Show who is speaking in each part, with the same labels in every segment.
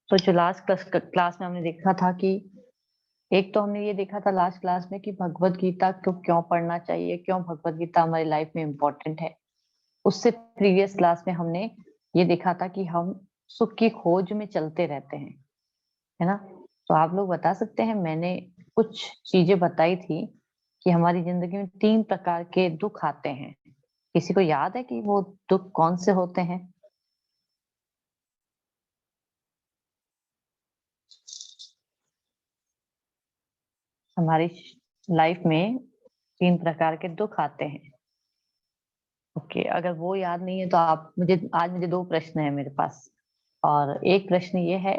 Speaker 1: तो जो last class में हमने देखा था कि एक तो हमने ये देखा था लास्ट क्लास में कि भगवत गीता को क्यों पढ़ना चाहिए, क्यों भगवत गीता हमारी लाइफ में इम्पोर्टेंट है। उससे प्रीवियस क्लास में हमने ये देखा था कि हम सुख की खोज में चलते रहते हैं, है ना। तो आप लोग बता सकते हैं, मैंने कुछ चीजें बताई थी कि हमारी जिंदगी में 3 प्रकार के दुख आते हैं। किसी को याद है कि वो दुख कौन से होते हैं? हमारी लाइफ में 3 प्रकार के दुख आते हैं। ओके, अगर वो याद नहीं है तो आप मुझे 2 प्रश्न है मेरे पास। और एक प्रश्न ये है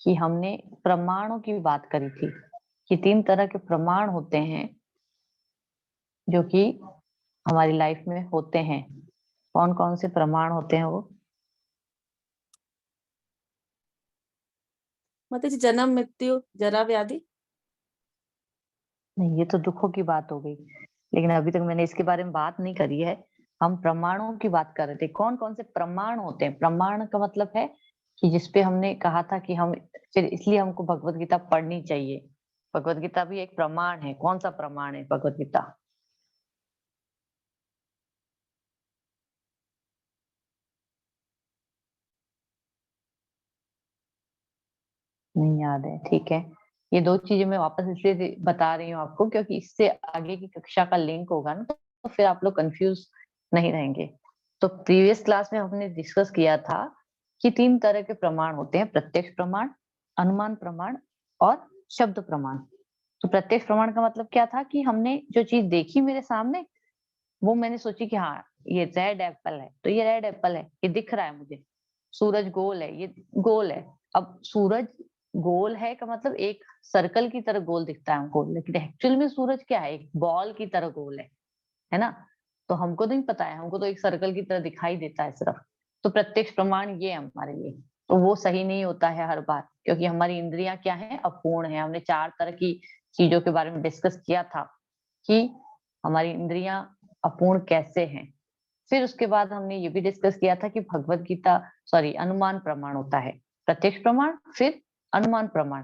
Speaker 1: कि हमने प्रमाणों की बात करी थी कि 3 तरह के प्रमाण होते हैं जो कि हमारी लाइफ में होते हैं। कौन कौन से प्रमाण होते हैं वो?
Speaker 2: माता जी, जन्म, मृत्यु, जरा, व्याधि।
Speaker 1: नहीं, ये तो दुखों की बात हो गई, लेकिन अभी तक मैंने इसके बारे में बात नहीं करी है। हम प्रमाणों की बात कर रहे थे। कौन कौन से प्रमाण होते हैं? प्रमाण का मतलब है कि जिसपे हमने कहा था कि हम फिर इसलिए हमको भगवत गीता पढ़नी चाहिए। भगवत गीता भी एक प्रमाण है। कौन सा प्रमाण है भगवत गीता? नहीं याद है, ठीक है। ये 2 चीजें मैं वापस इसलिए बता रही हूँ आपको क्योंकि इससे आगे की कक्षा का लिंक होगा ना, तो फिर आप लोग कंफ्यूज नहीं रहेंगे। तो प्रीवियस क्लास में हमने डिस्कस किया था कि 3 तरह के प्रमाण होते हैं: प्रत्यक्ष प्रमाण, अनुमान प्रमाण और शब्द प्रमाण। तो प्रत्यक्ष प्रमाण का मतलब क्या था कि हमने जो चीज देखी मेरे सामने, वो मैंने सोची कि हाँ, ये रेड एप्पल है, तो ये रेड एप्पल है, ये दिख रहा है मुझे। सूरज गोल है, ये गोल है। अब सूरज गोल है का मतलब एक सर्कल की तरह गोल दिखता है हमको, लेकिन एक्चुअल में सूरज क्या है? एक बॉल की तरह गोल है ना। तो हमको नहीं पता है, हमको तो एक सर्कल की तरह दिखाई देता है सिर्फ। तो प्रत्यक्ष प्रमाण ये है हमारे लिए। तो वो सही नहीं होता है हर बार, क्योंकि हमारी इंद्रियां क्या है? अपूर्ण है। हमने 4 तरह की चीजों के बारे में डिस्कस किया था कि हमारी इंद्रियां अपूर्ण कैसे हैं। फिर उसके बाद हमने ये भी डिस्कस किया था कि भगवत गीता, सॉरी, अनुमान प्रमाण होता है। प्रत्यक्ष प्रमाण, फिर अनुमान प्रमाण।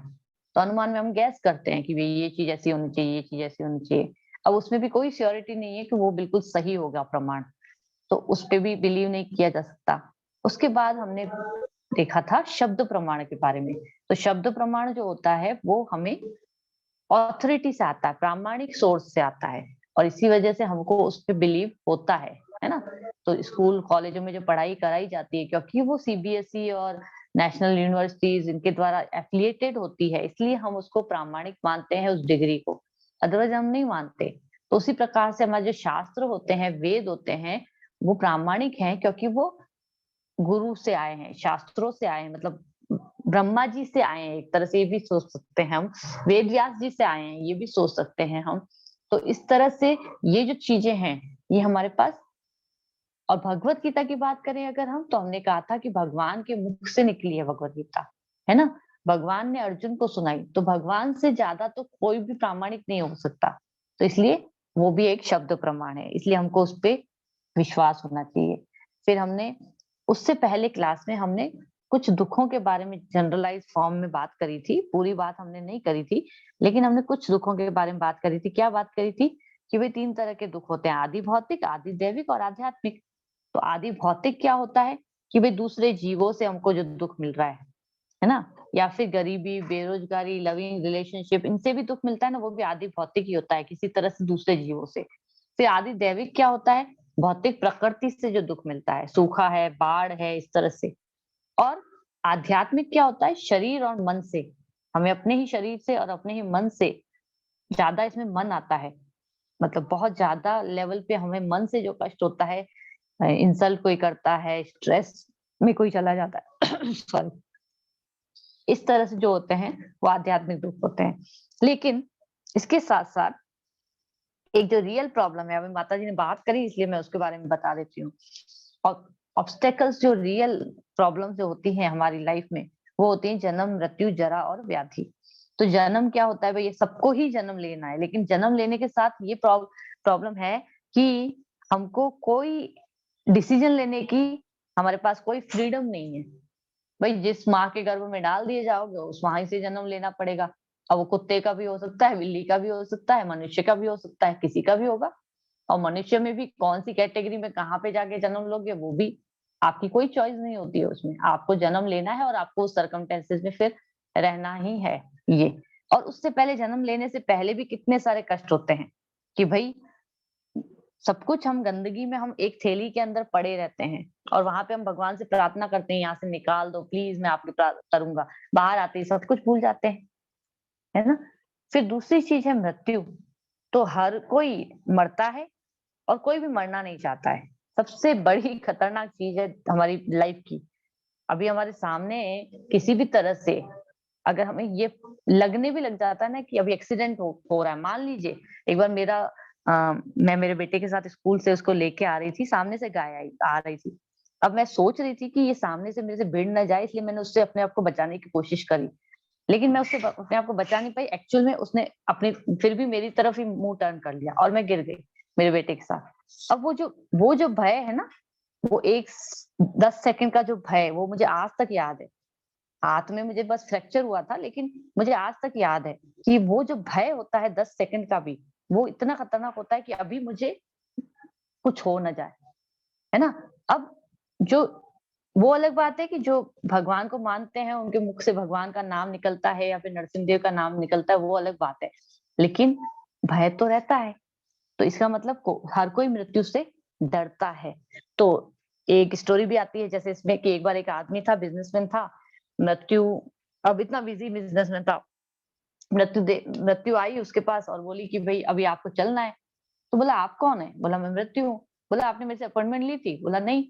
Speaker 1: तो अनुमान में हम गैस करते हैं कि भाई ये चीज ऐसी होनी चाहिए, ये चीज ऐसी होनी चाहिए। अब उसमें भी कोई श्योरिटी नहीं है कि वो बिल्कुल सही होगा प्रमाण, तो उस पे भी बिलीव नहीं किया जा सकता। उसके बाद हमने देखा था शब्द प्रमाण के बारे में। तो शब्द प्रमाण जो होता है वो हमें ऑथोरिटी से आता है, प्रामाणिक सोर्स से आता है, और इसी वजह से हमको उस पर बिलीव होता है ना। तो स्कूल कॉलेजों में जो पढ़ाई कराई जाती है, क्योंकि वो सीबीएसई और नेशनल यूनिवर्सिटीज इनके द्वारा एफिलिएटेड होती है, इसलिए हम उसको प्रामाणिक मानते हैं उस डिग्री को। अदरवाइज हम नहीं मानते। तो उसी प्रकार से हमारे जो शास्त्र होते हैं, वेद होते हैं, वो प्रामाणिक हैं क्योंकि वो गुरु से आए हैं, शास्त्रों से आए हैं, मतलब ब्रह्मा जी से आए हैं। एक तरह से ये भी सोच सकते हैं हम। वेद व्यास जी से आए हैं, ये भी सोच सकते हैं हम। तो इस तरह से ये जो चीजें हैं, ये हमारे पास। और भगवत गीता की बात करें अगर हम, तो हमने कहा था कि भगवान के मुख से निकली है भगवत गीता, है ना। भगवान ने अर्जुन को सुनाई, तो भगवान से ज्यादा तो कोई भी प्रामाणिक नहीं हो सकता। तो इसलिए वो भी एक शब्द प्रमाण है, इसलिए हमको उस पर विश्वास होना चाहिए। फिर हमने उससे पहले क्लास में हमने कुछ दुखों के बारे में जनरलाइज फॉर्म में बात करी थी। पूरी बात हमने नहीं करी थी, लेकिन हमने कुछ दुखों के बारे में बात करी थी। क्या बात करी थी? कि वे 3 तरह के दुख होते हैं: आदि भौतिक, आदि दैविक और आध्यात्मिक। तो आदि भौतिक क्या होता है? कि भाई दूसरे जीवों से हमको जो दुख मिल रहा है ना, या फिर गरीबी, बेरोजगारी, लविंग रिलेशनशिप, इनसे भी दुख मिलता है ना, वो भी आदि भौतिक ही होता है, किसी तरह से दूसरे जीवों से। फिर आदि दैविक क्या होता है? भौतिक प्रकृति से जो दुख मिलता है, सूखा है, बाढ़ है, इस तरह से। और आध्यात्मिक क्या होता है? शरीर और मन से। हमें अपने ही शरीर से और अपने ही मन से ज्यादा इसमें मन आता है, मतलब बहुत ज्यादा लेवल पे हमें मन से जो कष्ट होता है, इंसल्ट कोई करता है, स्ट्रेस में कोई चला जाता है सॉरी, इस तरह से जो होते हैं वो आध्यात्मिक दुख होते हैं। लेकिन इसके साथ साथ एक जो रियल प्रॉब्लम है, अभी माता जी ने बात करी इसलिए मैं उसके बारे में बता देती हूँ। और ऑब्स्टेकल्स, जो रियल प्रॉब्लम जो होती हैं हमारी लाइफ में, वो होती है जन्म, मृत्यु, जरा और व्याधि। तो जन्म क्या होता है भाई? ये सबको ही जन्म लेना है, लेकिन जन्म लेने के साथ ये प्रॉब्लम है कि हमको कोई डिसीजन लेने की, हमारे पास कोई फ्रीडम नहीं है। भाई जिस माँ के गर्भ में डाल दिए जाओगे उस वहीं से जन्म लेना पड़ेगा। अब वो कुत्ते का भी हो सकता है, बिल्ली का भी हो सकता है, मनुष्य का भी हो सकता है, किसी का भी होगा। और मनुष्य में भी कौन सी कैटेगरी में कहाँ पे जाके जन्म लोगे वो भी आपकी कोई चॉइस नहीं होती है उसमें। आपको जन्म लेना है और आपको उस सर्कमस्टेंसेस में फिर रहना ही है ये। और उससे पहले जन्म लेने से पहले भी कितने सारे कष्ट होते हैं कि भाई सब कुछ हम गंदगी में हम एक थैली के अंदर पड़े रहते हैं और वहां पे हम भगवान से प्रार्थना करते हैं यहाँ से निकाल दो प्लीज, मैं आपकी करूंगा। बाहर आते ही सब कुछ भूल जाते हैं, है ना। फिर दूसरी चीज है मृत्यु। तो हर कोई मरता है और कोई भी मरना नहीं चाहता है। सबसे बड़ी खतरनाक चीज है हमारी लाइफ की। अभी हमारे सामने किसी भी तरह से अगर हमें ये लगने भी लग जाता है ना कि अभी एक्सीडेंट हो रहा है। मान लीजिए एक बार मैं मेरे बेटे के साथ स्कूल से उसको लेके आ रही थी, सामने से गाय आ रही थी। अब मैं सोच रही थी कि ये सामने से मेरे से भिड़ ना जाए, इसलिए मैंने उससे अपने आप को बचाने की कोशिश करी। लेकिन मैं उससे अपने आप को बचा नहीं पाई। एक्चुअल में उसने अपनी फिर भी मेरी तरफ ही मुंह टर्न कर लिया और मैं गिर गई मेरे बेटे के साथ। अब वो जो भय है ना, वो 10 सेकंड का जो भय है वो मुझे आज तक याद है। हाथ में मुझे बस फ्रैक्चर हुआ था लेकिन मुझे आज तक याद है कि वो जो भय होता है 10 सेकंड का भी, वो इतना खतरनाक होता है कि अभी मुझे कुछ हो ना जाए, है ना। अब जो वो अलग बात है कि जो भगवान को मानते हैं उनके मुख से भगवान का नाम निकलता है या फिर नरसिंह का नाम निकलता है, वो अलग बात है। लेकिन भय तो रहता है। तो इसका मतलब हर कोई मृत्यु से डरता है। तो एक स्टोरी भी आती है जैसे इसमें कि एक बार एक आदमी था, बिजनेसमैन था। मृत्यु अब इतना बिजी बिजनेसमैन था, मृत्यु आई उसके पास और बोली कि भाई अभी आपको चलना है। तो बोला आप कौन है? बोला मैं मृत्यु हूँ। बोला आपने मेरे से अपॉइंटमेंट ली थी? बोला नहीं।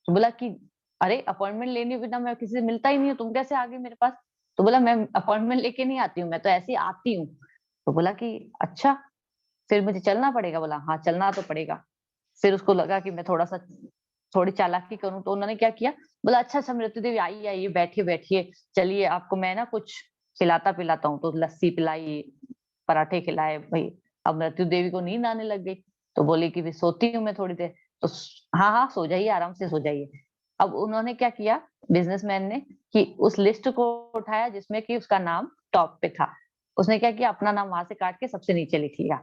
Speaker 1: तो बोला कि अरे अपॉइंटमेंट लेने बिना मैं किसी से मिलता ही नहीं हूँ, तुम कैसे आ गई मेरे पास? तो बोला मैं अपॉइंटमेंट लेके नहीं आती हूँ, मैं तो ऐसे ही आती हूँ। तो बोला कि अच्छा फिर मुझे चलना पड़ेगा? बोला हाँ चलना तो पड़ेगा। फिर उसको लगा कि मैं थोड़ी चालाकी करूं, तो उन्होंने क्या किया, बोला अच्छा अच्छा मृत्यु देवी आइए आइए बैठिए बैठिए, चलिए आपको मैं ना कुछ खिलाता पिलाता हूँ। तो लस्सी पिलाई, पराठे खिलाए भाई। अब मृत्यु देवी को नींद आने लग गई, तो बोली कि भी सोती हूँ मैं थोड़ी देर। तो हाँ हाँ सो जाइए, आराम से सो जाइए। अब उन्होंने क्या किया बिजनेसमैन ने कि उस लिस्ट को उठाया जिसमें कि उसका नाम टॉप पे था। उसने क्या किया, अपना नाम वहां से काट के सबसे नीचे लिख लिया।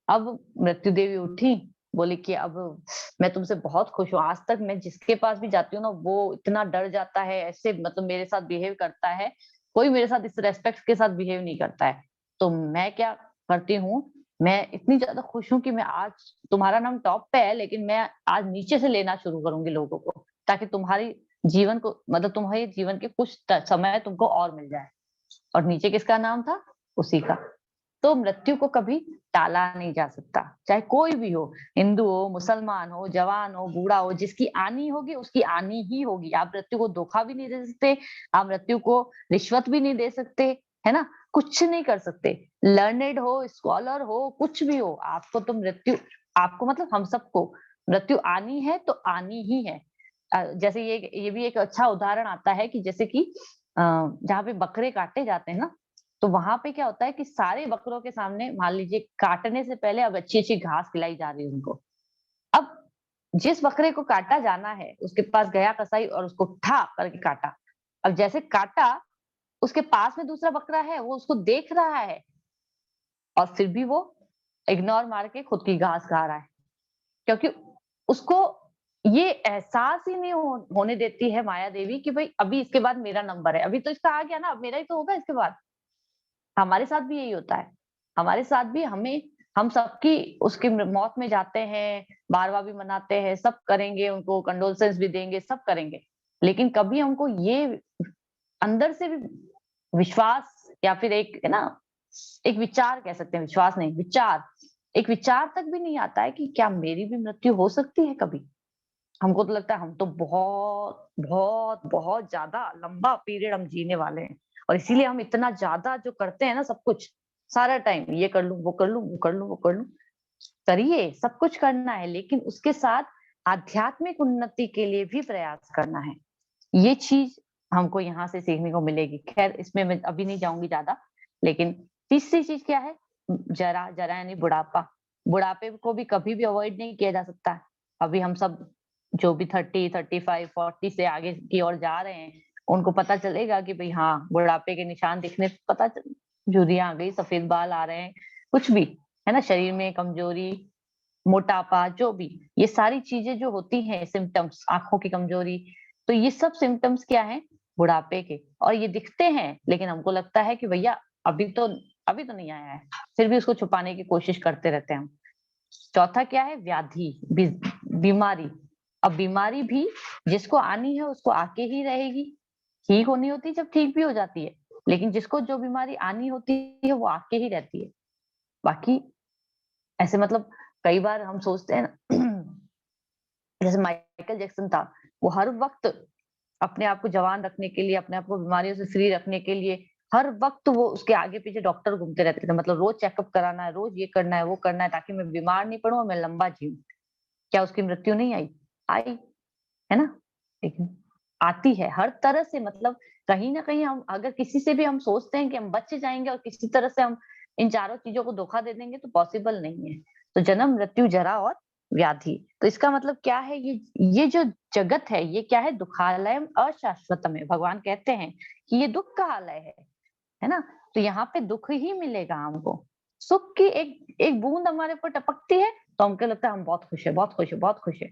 Speaker 1: अब मृत्यु देवी उठी, बोली कि अब मैं तुमसे बहुत खुश हूँ। आज तक मैं जिसके पास भी जाती हूँ ना वो इतना डर जाता है, ऐसे मतलब मेरे साथ बिहेव करता है, कोई मेरे साथ इस रेस्पेक्ट के साथ बिहेव नहीं करता है। तो मैं क्या करती हूँ, मैं इतनी ज्यादा खुश हूँ कि मैं आज, तुम्हारा नाम टॉप पे है लेकिन मैं आज नीचे से लेना शुरू करूंगी लोगों को, ताकि तुम्हारी जीवन को मतलब तुम्हारे जीवन के कुछ समय तुमको और मिल जाए। और नीचे किसका नाम था? उसी का। तो मृत्यु को कभी टाला नहीं जा सकता, चाहे कोई भी हो, हिंदू हो, मुसलमान हो, जवान हो, बूढ़ा हो, जिसकी आनी होगी उसकी आनी ही होगी। आप मृत्यु को धोखा भी नहीं दे सकते, आप मृत्यु को रिश्वत भी नहीं दे सकते, है ना। कुछ नहीं कर सकते। लर्नेड हो, स्कॉलर हो, कुछ भी हो, आपको तो मृत्यु, आपको मतलब हम सबको मृत्यु आनी है तो आनी ही है। जैसे ये भी एक अच्छा उदाहरण आता है कि जैसे कि जहाँ पे बकरे काटे जाते हैं ना, तो वहां पे क्या होता है कि सारे बकरों के सामने मान लीजिए काटने से पहले अब अच्छी अच्छी घास खिलाई जा रही है उनको। अब जिस बकरे को काटा जाना है उसके पास गया कसाई और उसको ठा करके काटा। अब जैसे काटा, उसके पास में दूसरा बकरा है, वो उसको देख रहा है और फिर भी वो इग्नोर मार के खुद की घास खा रहा है, क्योंकि उसको ये एहसास ही नहीं होने देती है माया देवी कि भाई अभी इसके बाद मेरा नंबर है, अभी तो इसका आ गया ना, अब मेरा ही तो होगा इसके बाद। हमारे साथ भी यही होता है। हमारे साथ भी हम सबकी उसकी मौत में जाते हैं, बारवा भी मनाते हैं, सब करेंगे, उनको कंडोलेंस भी देंगे, सब करेंगे। लेकिन कभी हमको ये अंदर से भी विश्वास या फिर एक है ना, एक विचार कह सकते हैं, विश्वास नहीं विचार, एक विचार तक भी नहीं आता है कि क्या मेरी भी मृत्यु हो सकती है कभी। हमको तो लगता है हम तो बहुत बहुत बहुत ज्यादा लंबा पीरियड हम जीने वाले हैं, और इसीलिए हम इतना ज्यादा जो करते हैं ना, सब कुछ सारा टाइम ये कर लूं वो कर लूं वो कर लूं वो कर लूं। करिए, सब कुछ करना है, लेकिन उसके साथ आध्यात्मिक उन्नति के लिए भी प्रयास करना है। ये चीज हमको यहाँ से सीखने को मिलेगी। खैर इसमें मैं अभी नहीं जाऊंगी ज्यादा। लेकिन तीसरी चीज क्या है? जरा जरा यानी बुढ़ापा। बुढ़ापे को भी कभी भी अवॉइड नहीं किया जा सकता है। अभी हम सब जो भी 30, 35, 40 से आगे की ओर जा रहे हैं, उनको पता चलेगा कि भाई हाँ, बुढ़ापे के निशान दिखने पता झुर्रियां आ गई, सफेद बाल आ रहे हैं, कुछ भी है ना, शरीर में कमजोरी, मोटापा, जो भी ये सारी चीजें जो होती हैं सिम्टम्स, आंखों की कमजोरी, तो ये सब सिम्टम्स क्या है, बुढ़ापे के। और ये दिखते हैं, लेकिन हमको लगता है कि भैया अभी तो नहीं आया है, फिर भी उसको छुपाने की कोशिश करते रहते हैं हम। चौथा क्या है, व्याधि, बीमारी। अब बीमारी भी जिसको आनी है उसको आके ही रहेगी, ठीक होनी होती जब ठीक भी हो जाती है, लेकिन जिसको जो बीमारी आनी होती है वो आके ही रहती है। बाकी ऐसे मतलब कई बार हम सोचते हैं ना जैसे माइकल जैक्सन था, वो हर वक्त अपने आप को जवान रखने के लिए, अपने आप को बीमारियों से फ्री रखने के लिए हर वक्त वो उसके आगे पीछे डॉक्टर घूमते रहते थे, मतलब रोज चेकअप कराना है, रोज ये करना है, वो करना है, ताकि मैं बीमार नहीं पड़ूं और मैं लंबा जीऊं। क्या उसकी मृत्यु नहीं आई? आई, है ना? लेकिन आती है हर तरह से, मतलब कहीं ना कहीं हम अगर किसी से भी हम सोचते हैं कि हम बच जाएंगे और किसी तरह से हम इन चारों चीजों को धोखा दे देंगे, तो पॉसिबल नहीं है। तो जन्म, मृत्यु, जरा और व्याधि, तो इसका मतलब क्या है, ये जो जगत है ये क्या है, दुखालयम अशाश्वतम है। भगवान कहते हैं कि ये दुख का आलय है ना? तो यहाँ पे दुख ही मिलेगा हमको। सुख की एक एक बूंद हमारे ऊपर टपकती है तो हमको लगता है हम बहुत खुश है, बहुत खुश है, बहुत खुश है।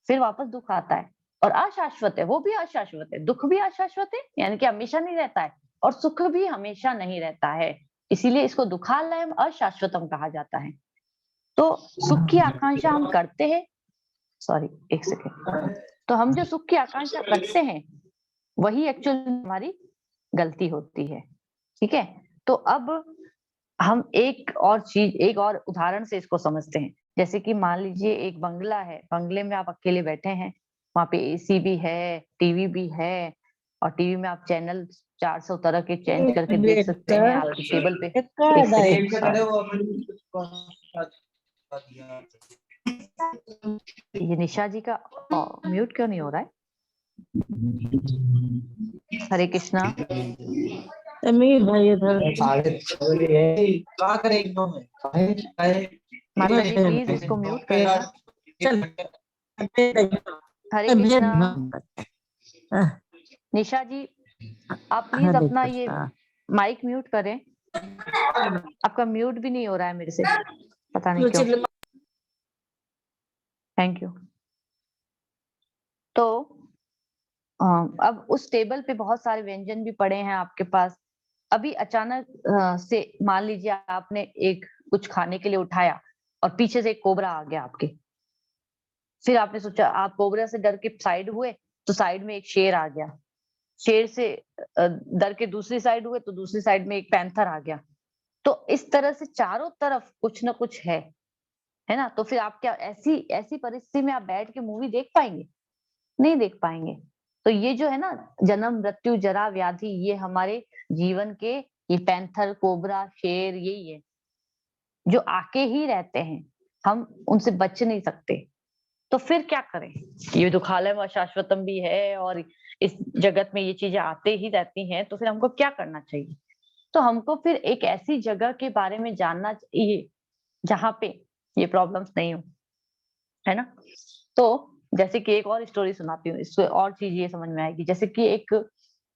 Speaker 1: फिर वापस दुख आता है, और अशाश्वत है, वो भी अशाश्वत है, दुख भी अशाश्वत है, यानी कि हमेशा नहीं रहता है, और सुख भी हमेशा नहीं रहता है। इसीलिए इसको दुखालयम अशाश्वतम कहा जाता है। तो सुख की आकांक्षा हम करते हैं, सॉरी एक सेकेंड, तो हम जो सुख की आकांक्षा करते हैं वही एक्चुअल हमारी गलती होती है। ठीक है, तो अब हम एक और चीज, एक और उदाहरण से इसको समझते हैं। जैसे कि मान लीजिए एक बंगला है, बंगले में आप अकेले बैठे हैं, वहां पे एसी भी है, टीवी भी है, और टीवी में आप चैनल 400 तरह के चेंज करके देख सकते हैं आपकी टेबल पे। एक सेकेंड, ये निशा जी का म्यूट क्यों नहीं हो रहा है? हरे कृष्णा।
Speaker 2: अमीर भाई इधर
Speaker 1: माता जी प्लीज इसको म्यूट करें।
Speaker 2: चल
Speaker 1: हरे कृष्णा। निशा जी आप प्लीज
Speaker 2: हरे
Speaker 1: अपना ये
Speaker 2: कृष्णा।
Speaker 1: माइक म्यूट करें, आपका म्यूट भी नहीं हो रहा है मेरे से, पता नहीं क्यों। Thank you. तो अब उस टेबल पे बहुत सारे व्यंजन भी पड़े हैं आपके पास। अभी अचानक से मान लीजिए आपने एक कुछ खाने के लिए उठाया और पीछे से एक कोबरा आ गया आपके। फिर आपने सोचा, आप कोबरा से डर के साइड हुए तो साइड में एक शेर आ गया। शेर से डर के दूसरी साइड हुए तो दूसरी साइड में एक पैंथर आ गया। तो इस तरह से चारों तरफ कुछ ना कुछ है ना? तो फिर आप क्या ऐसी ऐसी परिस्थिति में आप बैठ के मूवी देख पाएंगे? नहीं देख पाएंगे। तो ये जो है ना, जन्म, मृत्यु, जरा, व्याधि, ये हमारे जीवन के, ये पैंथर, कोबरा, शेर, यही है जो आके ही रहते हैं, हम उनसे बच नहीं सकते। तो फिर क्या करें? ये दुखालय व शाश्वतम भी है और इस जगत में ये चीजें आते ही रहती हैं, तो फिर हमको क्या करना चाहिए? तो हमको फिर एक ऐसी जगह के बारे में जानना चाहिए जहां पे ये प्रॉब्लम्स नहीं हो, है ना? तो जैसे कि एक और स्टोरी सुनाती हूँ, इससे और चीज ये समझ में आएगी। जैसे कि एक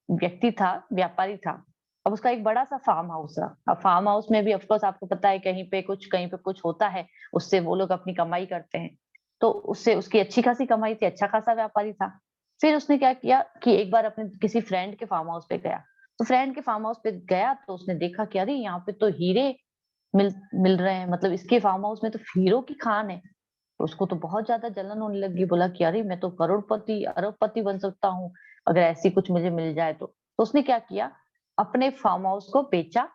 Speaker 1: व्यक्ति था, व्यापारी था। अब उसका एक बड़ा सा फार्म हाउस था। अब फार्म हाउस में भी ऑफ कोर्स आपको पता है कहीं पे कुछ होता है, उससे वो लोग अपनी कमाई करते हैं। तो उससे उसकी अच्छी खासी कमाई थी, अच्छा खासा व्यापारी था। फिर उसने क्या किया कि एक बार अपने किसी फ्रेंड के फार्म हाउस पे गया। तो फ्रेंड के फार्म हाउस पे गया तो उसने देखा कि अरे यहाँ पे तो हीरे मिल मिल रहे हैं, मतलब इसके फार्म हाउस में तो हीरो की खान है। तो उसको तो बहुत ज्यादा जलन होने लगी, बोला कि अरे मैं तो करोड़पति अरबपति बन सकता हूँ अगर ऐसी कुछ मुझे मिल जाए तो उसने क्या किया, अपने फार्म हाउस को बेचा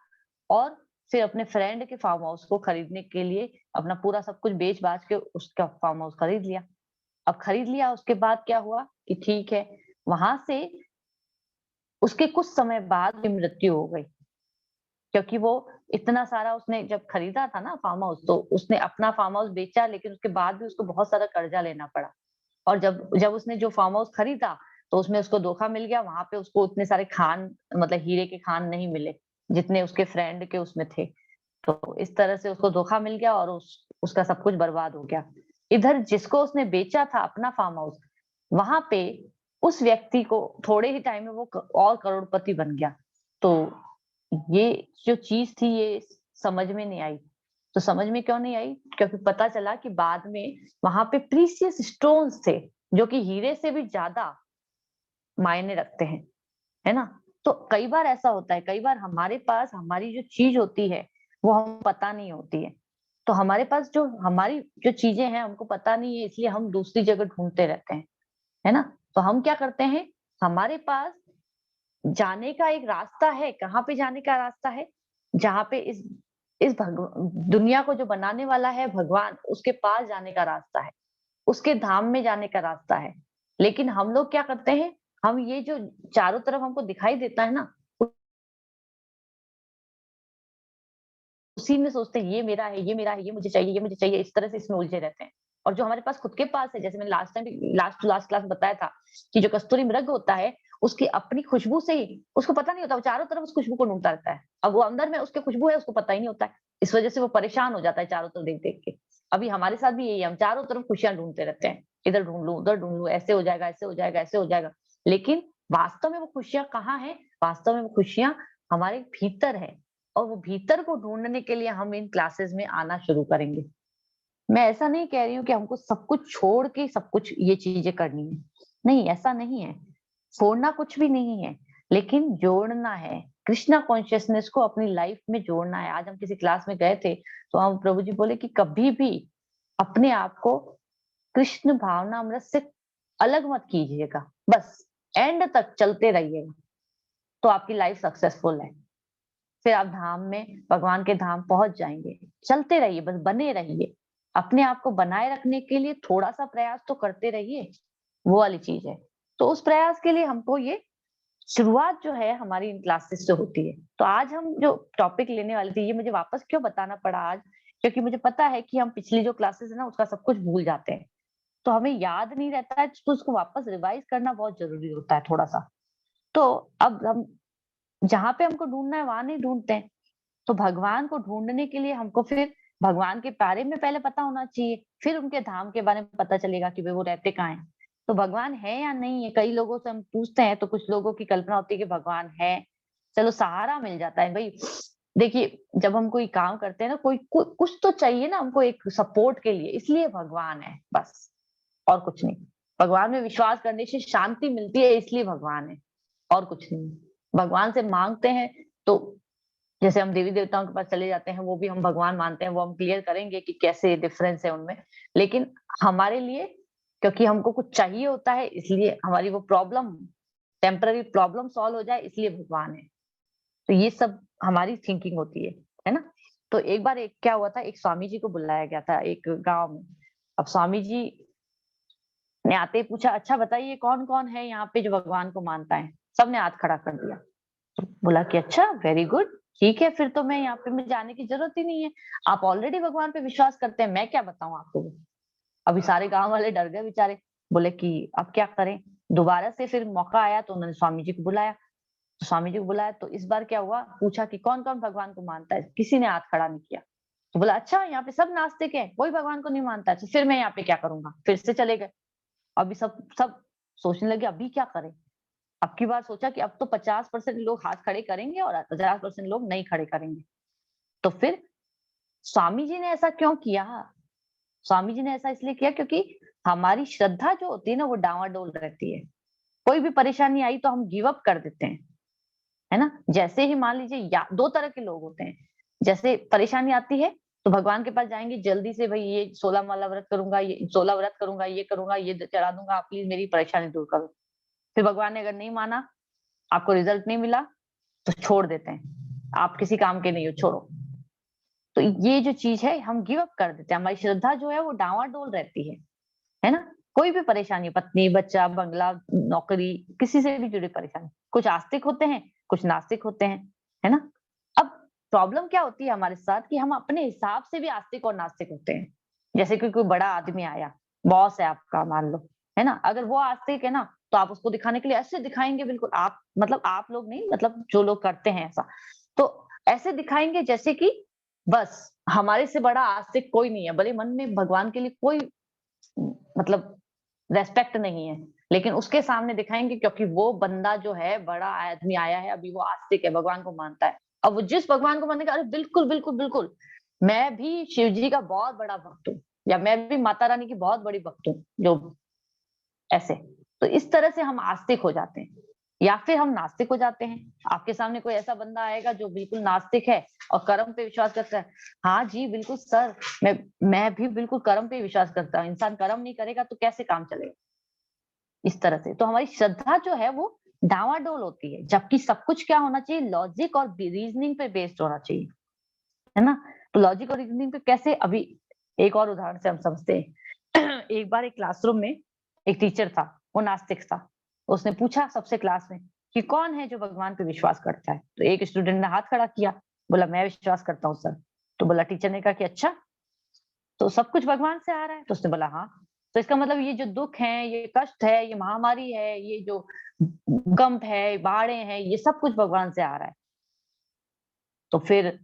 Speaker 1: और फिर अपने फ्रेंड के फार्म हाउस को खरीदने के लिए अपना पूरा सब कुछ बेच बाच के उसका फार्म हाउस खरीद लिया। अब खरीद लिया, उसके बाद क्या हुआ कि ठीक है, वहां से उसके कुछ समय बाद उसकी मृत्यु हो गई। क्योंकि वो इतना सारा उसने जब खरीदा था ना फार्म हाउस, तो उसने अपना फार्म हाउस बेचा, लेकिन उसके बाद भी उसको बहुत सारा कर्जा लेना पड़ा। और जब जब उसने जो फार्म हाउस खरीदा तो उसमें उसको धोखा मिल गया। वहां पे उसको उतने सारे खान, मतलब हीरे के खान नहीं मिले जितने उसके फ्रेंड के उसमें थे। तो इस तरह से उसको धोखा मिल गया और उसका सब कुछ बर्बाद हो गया। इधर जिसको उसने बेचा था अपना फार्म हाउस, वहां पे उस व्यक्ति को थोड़े ही टाइम में वो और करोड़पति बन गया। तो ये जो चीज थी ये समझ में नहीं आई। तो समझ में क्यों नहीं आई? क्योंकि पता चला कि बाद में वहां पे प्रीसियस स्टोन्स थे जो कि हीरे से भी ज्यादा मायने रखते हैं, है ना? तो कई बार ऐसा होता है, कई बार हमारे पास हमारी जो चीज होती है वो हमें पता नहीं होती है। तो हमारे पास जो हमारी जो चीजें हैं हमको पता नहीं है, इसलिए हम दूसरी जगह ढूंढते रहते हैं, है ना? तो हम क्या करते हैं, हमारे पास जाने का एक रास्ता है। कहाँ पे जाने का रास्ता है? जहाँ पे इस दुनिया को जो बनाने वाला है भगवान, उसके पास जाने का रास्ता है, उसके धाम में जाने का रास्ता है। लेकिन हम लोग क्या करते हैं, हम ये जो चारों तरफ हमको दिखाई देता है ना, उसी में सोचते हैं ये मेरा है, ये मेरा है, ये मुझे चाहिए, ये मुझे चाहिए, इस तरह से इसमें उलझे रहते हैं। और जो हमारे पास खुद के पास है, जैसे मैंने लास्ट टू लास्ट क्लास बताया था कि जो कस्तूरी मृग होता है, उसकी अपनी खुशबू से ही उसको पता नहीं होता, वो चारों तरफ उस खुशबू को ढूंढता रहता है। अब वो अंदर में उसके खुशबू है, उसको पता ही नहीं होता है। इस वजह से वो परेशान हो जाता है चारों तरफ देख देख के। अभी हमारे साथ भी यही है, हम चारों तरफ खुशियां ढूंढते रहते हैं, इधर ढूंढ लूं, उधर ढूंढ लूं, ऐसे हो जाएगा, ऐसे हो जाएगा, ऐसे हो जाएगा। लेकिन वास्तव में वो खुशियां कहाँ है? वास्तव में वो खुशियां हमारे भीतर है। और वो भीतर को ढूंढने के लिए हम इन क्लासेस में आना शुरू करेंगे। मैं ऐसा नहीं कह रही हूँ कि हमको सब कुछ छोड़ के सब कुछ ये चीजें करनी है। नहीं, ऐसा नहीं है। छोड़ना कुछ भी नहीं है, लेकिन जोड़ना है। कृष्णा कॉन्शियसनेस को अपनी लाइफ में जोड़ना है। आज हम किसी क्लास में गए थे, तो हम प्रभु जी बोले कि कभी भी अपने आप को कृष्ण भावनामृत से अलग मत कीजिएगा। बस एंड तक चलते रहिएगा, तो आपकी लाइफ सक्सेसफुल है। फिर आप धाम में, भगवान के धाम पहुंच जाएंगे। चलते रहिए, बस बने रहिए। अपने आप को बनाए रखने के लिए थोड़ा सा प्रयास तो करते रहिए, वो वाली चीज है। तो उस प्रयास के लिए हमको ये शुरुआत जो है हमारी इन क्लासेस से होती है। तो आज हम जो टॉपिक लेने वाले थे, ये मुझे वापस क्यों बताना पड़ा आज, क्योंकि मुझे पता है कि हम पिछली जो क्लासेस है ना उसका सब कुछ भूल जाते हैं। तो हमें याद नहीं रहता है, तो उसको वापस रिवाइज करना बहुत जरूरी होता है थोड़ा सा। तो अब हम जहाँ पे हमको ढूंढना है वहां नहीं ढूंढते हैं। तो भगवान को ढूंढने के लिए हमको फिर भगवान के बारे में पहले पता होना चाहिए, फिर उनके धाम के बारे में पता चलेगा कि वे वो रहते कहाँ हैं। तो भगवान है या नहीं है, कई लोगों से हम पूछते हैं तो कुछ लोगों की कल्पना होती है कि भगवान है, चलो सहारा मिल जाता है भाई। देखिए, जब हम कोई काम करते हैं ना, कुछ तो चाहिए ना हमको एक सपोर्ट के लिए, इसलिए भगवान है बस, और कुछ नहीं। भगवान में विश्वास करने से शांति मिलती है, इसलिए भगवान है, और कुछ नहीं। भगवान से मांगते हैं तो जैसे हम देवी देवताओं के पास चले जाते हैं, वो भी हम भगवान मानते हैं, वो हम क्लियर करेंगे कि कैसे डिफरेंस है उनमें। लेकिन हमारे लिए, क्योंकि हमको कुछ चाहिए होता है, इसलिए हमारी वो प्रॉब्लम, टेम्पररी प्रॉब्लम सॉल्व हो जाए, इसलिए भगवान है। तो ये सब हमारी थिंकिंग होती है ना? तो एक बार एक क्या हुआ था, एक स्वामी जी को बुलाया गया था एक गांव में। अब स्वामी जी ने आते ही पूछा, अच्छा बताइए कौन कौन है यहाँ पे जो भगवान को मानता है? सबने हाथ खड़ा कर दिया। तो बोला कि अच्छा, वेरी गुड, ठीक है, फिर तो मैं यहाँ पे मुझे जाने की जरूरत ही नहीं है। आप ऑलरेडी भगवान पे विश्वास करते हैं, मैं क्या बताऊं आपको। अभी सारे गांव वाले डर गए बेचारे। बोले कि अब क्या करें। दोबारा से फिर मौका आया तो उन्होंने स्वामी जी को बुलाया। तो स्वामी जी को बुलाया तो इस बार क्या हुआ, पूछा कि कौन कौन भगवान को मानता है? किसी ने हाथ खड़ा नहीं किया। तो बोला अच्छा, यहाँ पे सब नास्तिक है, कोई भगवान को नहीं मानता, तो फिर मैं यहाँ पे क्या करूंगा? फिर से चले गए। अभी सब सब सोचने लगे अभी क्या करें। अब की बार सोचा कि अब तो 50% लोग हाथ खड़े करेंगे और 50% लोग नहीं खड़े करेंगे। तो फिर स्वामी जी ने ऐसा क्यों किया? स्वामी जी ने ऐसा इसलिए किया क्योंकि हमारी श्रद्धा जो होती है ना वो डावाडोल रहती है। कोई भी परेशानी आई तो हम गिव अप कर देते हैं, है ना? जैसे ही मान लीजिए, या दो तरह के लोग होते हैं। जैसे परेशानी आती है तो भगवान के पास जाएंगे जल्दी से, भाई ये 16 माला व्रत करूंगा, ये 16 व्रत करूंगा, ये करूंगा, ये चढ़ा दूंगा, आप प्लीज मेरी परेशानी दूर करो। फिर भगवान ने अगर नहीं माना, आपको रिजल्ट नहीं मिला, तो छोड़ देते हैं, आप किसी काम के नहीं हो, छोड़ो। तो ये जो चीज है हम गिव अप कर देते हैं, हमारी श्रद्धा जो है वो डावाडोल रहती है ना? कोई भी परेशानी, पत्नी, बच्चा, बंगला, नौकरी, किसी से भी जुड़ी परेशानी। कुछ आस्तिक होते हैं, कुछ नास्तिक होते हैं, है ना? अब प्रॉब्लम क्या होती है हमारे साथ कि हम अपने हिसाब से भी आस्तिक और नास्तिक होते हैं। जैसे कि कोई बड़ा आदमी आया, बॉस है आपका मान लो, है ना? अगर वो आस्तिक है ना, तो आप उसको दिखाने के लिए ऐसे दिखाएंगे, बिल्कुल आप, मतलब आप लोग नहीं, मतलब जो लोग करते हैं ऐसा, तो ऐसे दिखाएंगे जैसे कि बस हमारे से बड़ा आस्तिक कोई नहीं है, भले मन में भगवान के लिए कोई मतलब रेस्पेक्ट नहीं है, लेकिन उसके सामने दिखाएंगे क्योंकि वो बंदा जो है बड़ा आदमी आया है, अभी वो आस्तिक है, भगवान को मानता है। अब वो जिस भगवान को मानेगा, अरे बिल्कुल बिल्कुल बिल्कुल, मैं भी शिव जी का बहुत बड़ा भक्त हूँ, या मैं भी माता रानी की बहुत बड़ी भक्त हूँ, जो ऐसे। तो इस तरह से हम आस्तिक हो जाते हैं, या फिर हम नास्तिक हो जाते हैं। आपके सामने कोई ऐसा बंदा आएगा जो बिल्कुल नास्तिक है और कर्म पे विश्वास करता है, हाँ जी बिल्कुल सर, मैं भी बिल्कुल कर्म पे विश्वास करता हूँ, इंसान कर्म नहीं करेगा तो कैसे काम चलेगा, इस तरह से। तो हमारी श्रद्धा जो है वो डावाडोल होती है, जबकि सब कुछ क्या होना चाहिए, लॉजिक और रीजनिंग पे बेस्ड होना चाहिए, है ना। तो लॉजिक और रीजनिंग पे कैसे, अभी एक और उदाहरण से हम समझते हैं। एक बार एक क्लासरूम में एक टीचर था, वो नास्तिक था। उसने पूछा सबसे क्लास में कि कौन है जो भगवान पे विश्वास करता है। तो एक स्टूडेंट ने हाथ खड़ा किया, बोला मैं विश्वास करता हूँ सर। तो बोला, टीचर ने कहा कि अच्छा, तो सब कुछ भगवान से आ रहा है। तो उसने बोला हाँ। तो इसका मतलब ये जो दुख है, ये कष्ट है, ये महामारी है, ये जो भूकंप है, बाढ़े हैं, ये सब कुछ भगवान से आ रहा है। तो फिर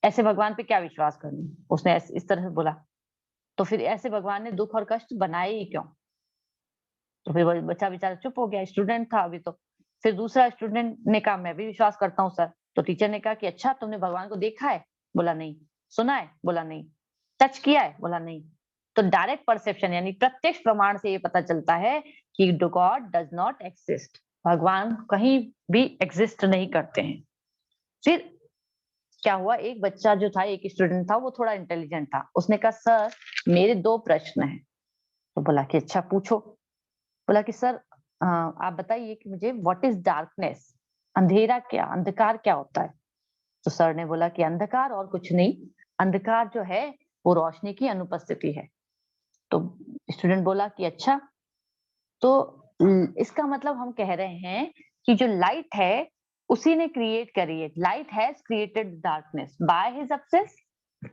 Speaker 1: ऐसे भगवान पे क्या विश्वास करना, उसने इस तरह से बोला। तो फिर ऐसे भगवान ने दुख और कष्ट बनाए ही क्यों। तो फिर वो बच्चा बेचारा चुप हो गया, स्टूडेंट था अभी तो। फिर दूसरा स्टूडेंट ने कहा मैं भी विश्वास करता हूँ सर। तो टीचर ने कहा कि अच्छा, तुमने भगवान को देखा है? बोला नहीं। सुना है? बोला नहीं। टच किया है? बोला नहीं। तो डायरेक्ट परसेप्शन यानी प्रत्यक्ष प्रमाण से ये पता चलता है कि गॉड डज नॉट एक्सिस्ट, भगवान कहीं भी एग्जिस्ट नहीं करते हैं। फिर क्या हुआ, एक बच्चा जो था, एक स्टूडेंट था, वो थोड़ा इंटेलिजेंट था। उसने कहा सर मेरे 2 प्रश्न हैं। तो बोला कि अच्छा पूछो। बोला कि सर आप बताइए कि मुझे व्हाट इज डार्कनेस, अंधेरा क्या, अंधकार क्या होता है। तो सर ने बोला कि अंधकार और कुछ नहीं, अंधकार जो है वो रोशनी की अनुपस्थिति है। तो स्टूडेंट बोला कि अच्छा, तो इसका मतलब हम कह रहे हैं कि जो लाइट है उसी ने क्रिएट करी है, light has created darkness by his excess.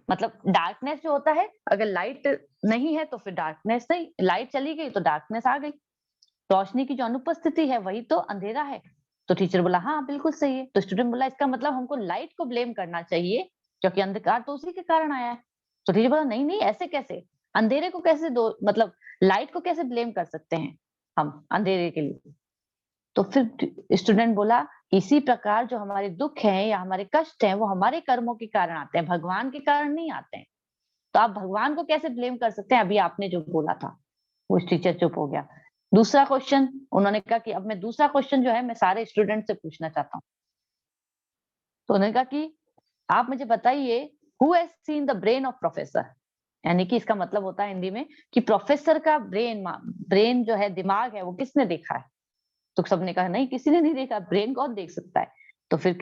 Speaker 1: मतलब डार्कनेस जो होता है, अगर लाइट नहीं है तो फिर डार्कनेस नहीं, लाइट चली गई तो डार्कनेस आ गई। रोशनी की जो अनुपस्थिति है वही तो अंधेरा है। तो टीचर बोला हाँ बिल्कुल सही है। तो स्टूडेंट बोला इसका मतलब हमको लाइट को ब्लेम करना चाहिए, क्योंकि अंधकार तो उसी के कारण आया है। तो टीचर बोला नहीं नहीं, ऐसे कैसे, अंधेरे को कैसे दो, मतलब लाइट को कैसे ब्लेम कर सकते हैं हम अंधेरे के लिए। तो फिर स्टूडेंट बोला इसी प्रकार जो हमारे दुख हैं या हमारे कष्ट हैं वो हमारे कर्मों के कारण आते हैं, भगवान के कारण नहीं आते हैं। तो आप भगवान को कैसे ब्लेम कर सकते हैं, अभी आपने जो बोला था। वो टीचर चुप हो गया। दूसरा क्वेश्चन, उन्होंने कहा कि अब मैं दूसरा क्वेश्चन जो है मैं सारे स्टूडेंट से पूछना चाहता हूँ। तो उन्होंने कहा कि आप मुझे बताइए, who has seen the brain of professor. यानी कि इसका मतलब होता है हिंदी में कि प्रोफेसर का ब्रेन जो है, दिमाग है, वो किसने देखा है। तो सबने कहा नहीं किसी ने नहीं देखा, ब्रेन कौन देख सकता है। तो फिर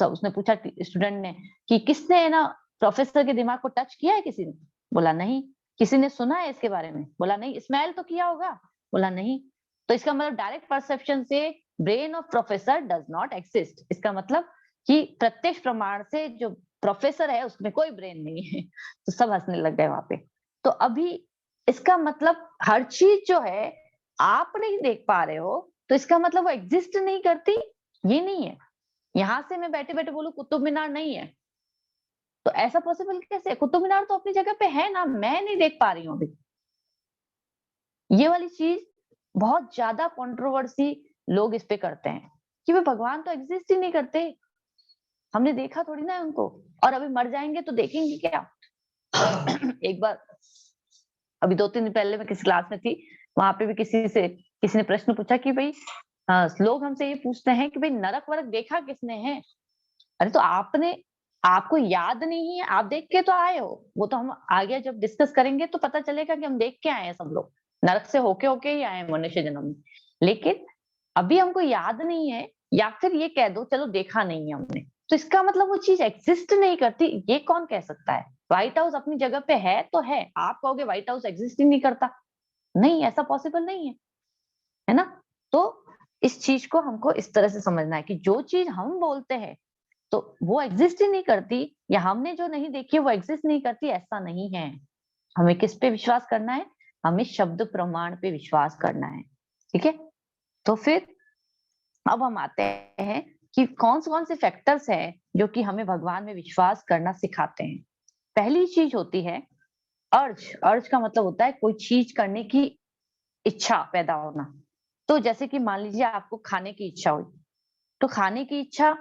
Speaker 1: उसने पूछा स्टूडेंट ने कि किसने ना प्रोफेसर के दिमाग को टच किया है किसी ने। बोला नहीं। किसी ने सुना है इसके बारे में। बोला नहीं। स्मेल तो किया होगा। बोला नहीं। तो इसका मतलब डायरेक्ट परसेप्शन से brain of professor does not exist, इसका मतलब कि प्रत्यक्ष प्रमाण से जो प्रोफेसर है उसमें कोई ब्रेन नहीं है। तो सब हंसने लग गए वहां पे। तो अभी इसका मतलब हर चीज जो है आप नहीं देख पा रहे हो, तो इसका मतलब वो एग्जिस्ट नहीं करती, ये नहीं है। यहां से मैं बैठे बैठे बोलूं कुतुब मीनार नहीं है, तो ऐसा पॉसिबल कैसे है? कुतुब मीनार तो अपनी जगह पे है ना, मैं नहीं देख पा रही हूँ अभी। ये वाली चीज बहुत ज्यादा कंट्रोवर्सी लोग इस पे करते हैं कि वे भगवान तो एग्जिस्ट ही नहीं करते, हमने देखा थोड़ी ना है उनको, और अभी मर जाएंगे तो देखेंगे क्या। एक बार अभी 2-3 दिन पहले मैं किसी क्लास में थी, वहां पे भी किसी ने प्रश्न पूछा कि भाई लोग हमसे ये पूछते हैं कि भाई नरक वरक देखा किसने है। अरे तो आपको याद नहीं है, आप देख के तो आए हो, वो तो हम आगे जब डिस्कस करेंगे तो पता चलेगा कि हम देख के आए हैं, सब लोग नरक से होके होके ही आए हैं मनुष्य जन्म में। लेकिन अभी हमको याद नहीं है, या फिर ये कह दो चलो देखा नहीं है हमने, तो इसका मतलब वो चीज एग्जिस्ट नहीं करती, ये कौन कह सकता है। व्हाइट हाउस अपनी जगह पे है तो है, आप कहोगे व्हाइट हाउस एग्जिस्ट ही नहीं करता, नहीं ऐसा पॉसिबल नहीं है ना। तो इस चीज को हमको इस तरह से समझना है कि जो चीज हम बोलते हैं तो वो एग्जिस्ट ही नहीं करती, या हमने जो नहीं देखी वो एग्जिस्ट नहीं करती, ऐसा नहीं है। हमें किस पे विश्वास करना है, हमें शब्द प्रमाण पे विश्वास करना है। ठीक है। तो फिर अब हम आते हैं कि कौन से फैक्टर्स हैं जो कि हमें भगवान में विश्वास करना सिखाते हैं। पहली चीज होती है अर्ज। अर्ज का मतलब होता है कोई चीज करने की इच्छा पैदा होना। तो जैसे कि मान लीजिए आपको खाने की इच्छा हुई, तो खाने की इच्छा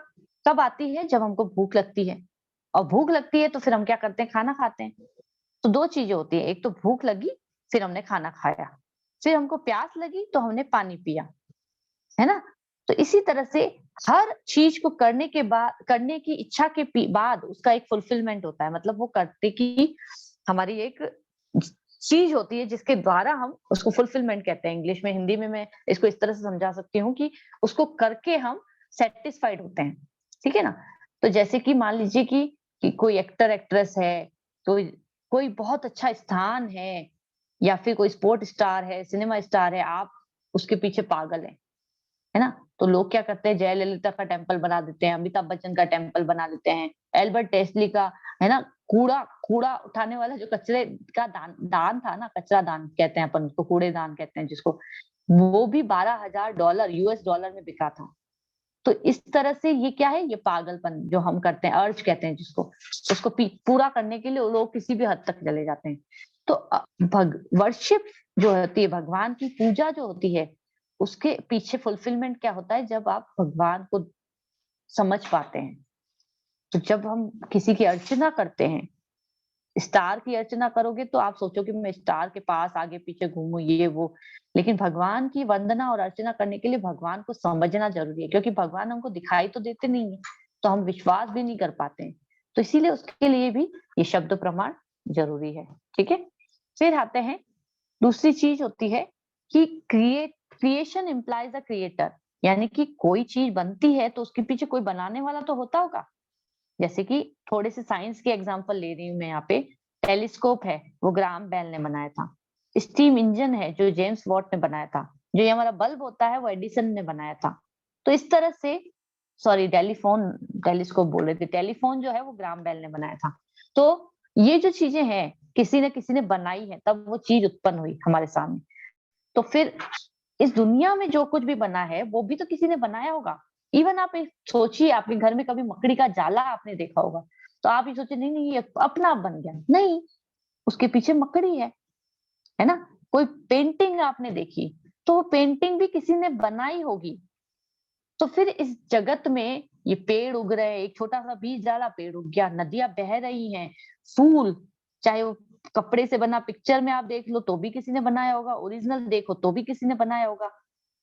Speaker 1: कब आती है? जब हमको भूख लगती है, और भूख लगती है तो फिर हम क्या करते हैं? खाना खाते हैं। तो 2 चीजें होती है, एक तो भूख लगी, फिर हमने खाना खाया, फिर हमको प्यास लगी तो हमने पानी पिया, है ना? तो इसी तरह से हर चीज को करने के बाद, करने की इच्छा के बाद उसका एक फुलफिलमेंट होता है। मतलब वो करते की हमारी एक चीज होती है जिसके द्वारा हम उसको फुलफिलमेंट कहते हैं इंग्लिश में। हिंदी में मैं इसको इस तरह से समझा सकती हूँ कि उसको करके हम सेटिस्फाइड होते हैं, ठीक है ना? तो जैसे कि मान लीजिए कि कोई एक्टर एक्ट्रेस है, कोई कोई बहुत अच्छा स्थान है, या फिर कोई स्पोर्ट स्टार है, सिनेमा स्टार है, आप उसके पीछे पागल हैं, है ना? तो लोग क्या करते हैं? जयललिता का टेम्पल बना देते हैं, अमिताभ बच्चन का टेम्पल बना देते हैं, एल्बर्ट टेस्ली का, है ना? कूड़ा कूड़ा उठाने वाला जो कचरे का दान दान था ना, कचरा दान कहते हैं अपन उसको, कूड़ेदान कहते हैं जिसको, वो भी $12,000 यूएस डॉलर में बिका था। तो इस तरह से ये क्या है? ये पागलपन जो हम करते हैं, अर्ज कहते हैं जिसको, उसको पूरा करने के लिए वो लोग किसी भी हद तक चले जाते हैं। तो वर्शिप जो होती है, भगवान की पूजा जो होती है, उसके पीछे फुलफिलमेंट क्या होता है? जब आप भगवान को समझ पाते हैं। तो जब हम किसी की अर्चना करते हैं, स्टार की अर्चना करोगे तो आप सोचोगे मैं स्टार के पास आगे पीछे घूमूं, ये वो। लेकिन भगवान की वंदना और अर्चना करने के लिए भगवान को समझना जरूरी है, क्योंकि भगवान हमको दिखाई तो देते नहीं है, तो हम विश्वास भी नहीं कर पाते हैं। तो इसीलिए उसके लिए भी ये शब्द प्रमाण जरूरी है, ठीक है? फिर आते हैं, दूसरी चीज होती है कि क्रिएशन इम्प्लाइज अ क्रिएटर, यानी कि कोई चीज बनती है तो उसके पीछे कोई बनाने वाला तो होता होगा। जैसे कि थोड़े से साइंस के एग्जांपल ले रही हूँ मैं यहाँ पे। टेलीस्कोप है, वो ग्राहम बेल ने बनाया था। स्टीम इंजन है जो जेम्स वॉट ने बनाया था। जो ये हमारा बल्ब होता है वो एडिसन ने बनाया था। तो इस तरह से, सॉरी टेलीफोन, टेलीस्कोप बोल रहे थे, टेलीफोन जो है वो ग्राहम बेल ने बनाया था। तो ये जो चीजें हैं किसी न किसी ने बनाई है, तब वो चीज उत्पन्न हुई हमारे सामने। तो फिर इस दुनिया में जो कुछ भी बना है वो भी तो किसी ने बनाया होगा। इवन आप सोचिए, आपके घर में कभी मकड़ी का जाला आपने देखा होगा, तो आप ये सोचे नहीं नहीं ये अपना आप बन गया, नहीं, उसके पीछे मकड़ी है ना? कोई पेंटिंग आपने देखी, तो वो पेंटिंग भी किसी ने बनाई होगी। तो फिर इस जगत में ये पेड़ उग रहे हैं, एक छोटा सा बीज डाला पेड़ उग गया, नदियां बह रही हैं, फूल, चाहे वो कपड़े से बना पिक्चर में आप देख लो तो भी किसी ने बनाया होगा, ओरिजिनल देखो तो भी किसी ने बनाया होगा।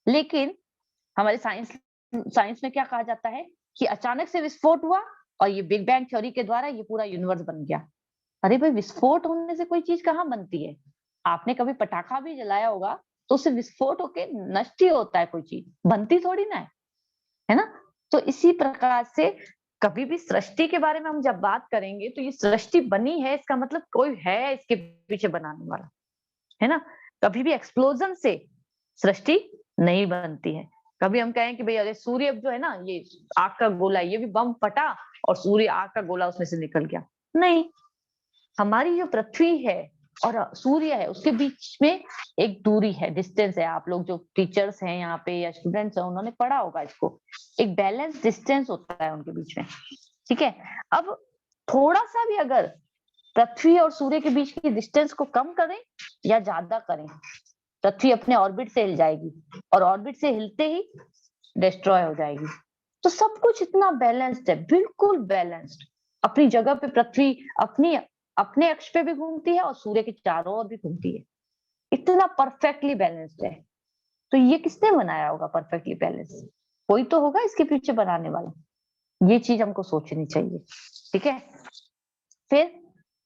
Speaker 1: लेकिन हमारे साइंस साइंस में क्या कहा जाता है कि अचानक से विस्फोट हुआ और ये बिग बैंग थ्योरी के द्वारा ये पूरा यूनिवर्स बन गया। अरे भाई, विस्फोट होने से कोई चीज कहाँ बनती है? आपने कभी पटाखा भी जलाया होगा तो उससे विस्फोट होके नष्ट ही होता है, कोई चीज बनती थोड़ी ना है ना? तो इसी प्रकार से कभी भी सृष्टि के बारे में हम जब बात करेंगे तो ये सृष्टि बनी है, इसका मतलब कोई है इसके पीछे बनाने वाला, है ना? कभी भी एक्सप्लोजन से सृष्टि नहीं बनती है। कभी हम कहें कि भाई अरे सूर्य जो है ना, ये आग का गोला, ये भी बम फटा और सूर्य आग का गोला उसमें से निकल गया, नहीं। हमारी जो पृथ्वी है और सूर्य है उसके बीच में एक दूरी है, डिस्टेंस है। आप लोग जो टीचर्स हैं यहाँ पे या स्टूडेंट्स हैं उन्होंने पढ़ा होगा इसको। एक बैलेंस डिस्टेंस होता है उनके बीच में, ठीक है? अब थोड़ा सा भी अगर पृथ्वी और सूर्य के बीच की डिस्टेंस को कम करें या ज्यादा करें, पृथ्वी अपने ऑर्बिट से हिल जाएगी और ऑर्बिट से हिलते ही डिस्ट्रॉय हो जाएगी। तो सब कुछ इतना बैलेंस्ड है, बिल्कुल बैलेंस्ड। अपनी जगह पे पृथ्वी अपनी अपने अक्ष पे भी घूमती है और सूर्य के चारों ओर भी घूमती है। इतना परफेक्टली बैलेंस्ड है। तो ये किसने बनाया होगा परफेक्टली बैलेंस? कोई तो होगा इसके पीछे बनाने वाला। ये चीज हमको सोचनी चाहिए, ठीक है? फिर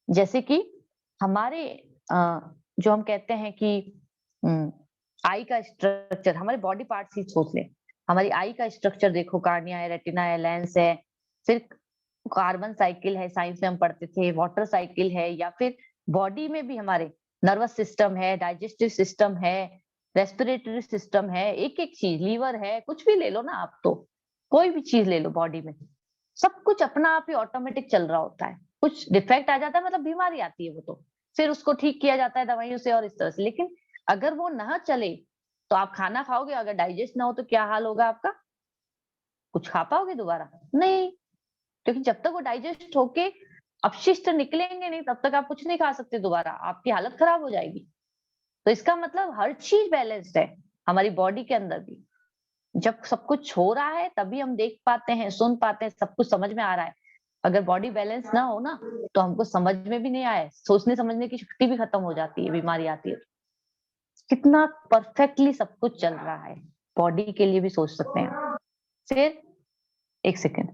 Speaker 1: जैसे कि हमारे जो हम कहते हैं कि आई का स्ट्रक्चर, हमारे बॉडी पार्ट्स ही सोच ले। हमारी आई का स्ट्रक्चर देखो, कार्निया है, रेटिना है, लेंस है, फिर कार्बन साइकिल है, साइंस में हम पढ़ते थे, वाटर साइकिल है, या फिर बॉडी में भी हमारे नर्वस सिस्टम है, डाइजेस्टिव सिस्टम है, रेस्पिरेटरी सिस्टम है, एक एक चीज, लीवर है, कुछ भी ले लो ना आप, तो कोई भी चीज ले लो बॉडी में, सब कुछ अपना आप ही ऑटोमेटिक चल रहा होता है। कुछ डिफेक्ट आ जाता है, मतलब बीमारी आती है वो तो फिर उसको ठीक किया जाता है दवाइयों से और इस तरह से। लेकिन अगर वो ना चले तो आप खाना खाओगे, अगर डाइजेस्ट ना हो तो क्या हाल होगा आपका? कुछ खा पाओगे दोबारा? नहीं, क्योंकि जब तक वो डाइजेस्ट होके अपशिष्ट निकलेंगे नहीं तब तक आप कुछ नहीं खा सकते दोबारा, आपकी हालत खराब हो जाएगी। तो इसका मतलब हर चीज बैलेंस्ड है हमारी बॉडी के अंदर भी। जब सब कुछ हो रहा है तभी हम देख पाते हैं, सुन पाते हैं, सब कुछ समझ में आ रहा है। अगर बॉडी बैलेंस ना हो ना तो हमको समझ में भी नहीं आए, सोचने समझने की शक्ति भी खत्म हो जाती है, बीमारी आती है। कितना परफेक्टली सब कुछ चल रहा है, बॉडी के लिए भी सोच सकते हैं। फिर एक सेकेंड,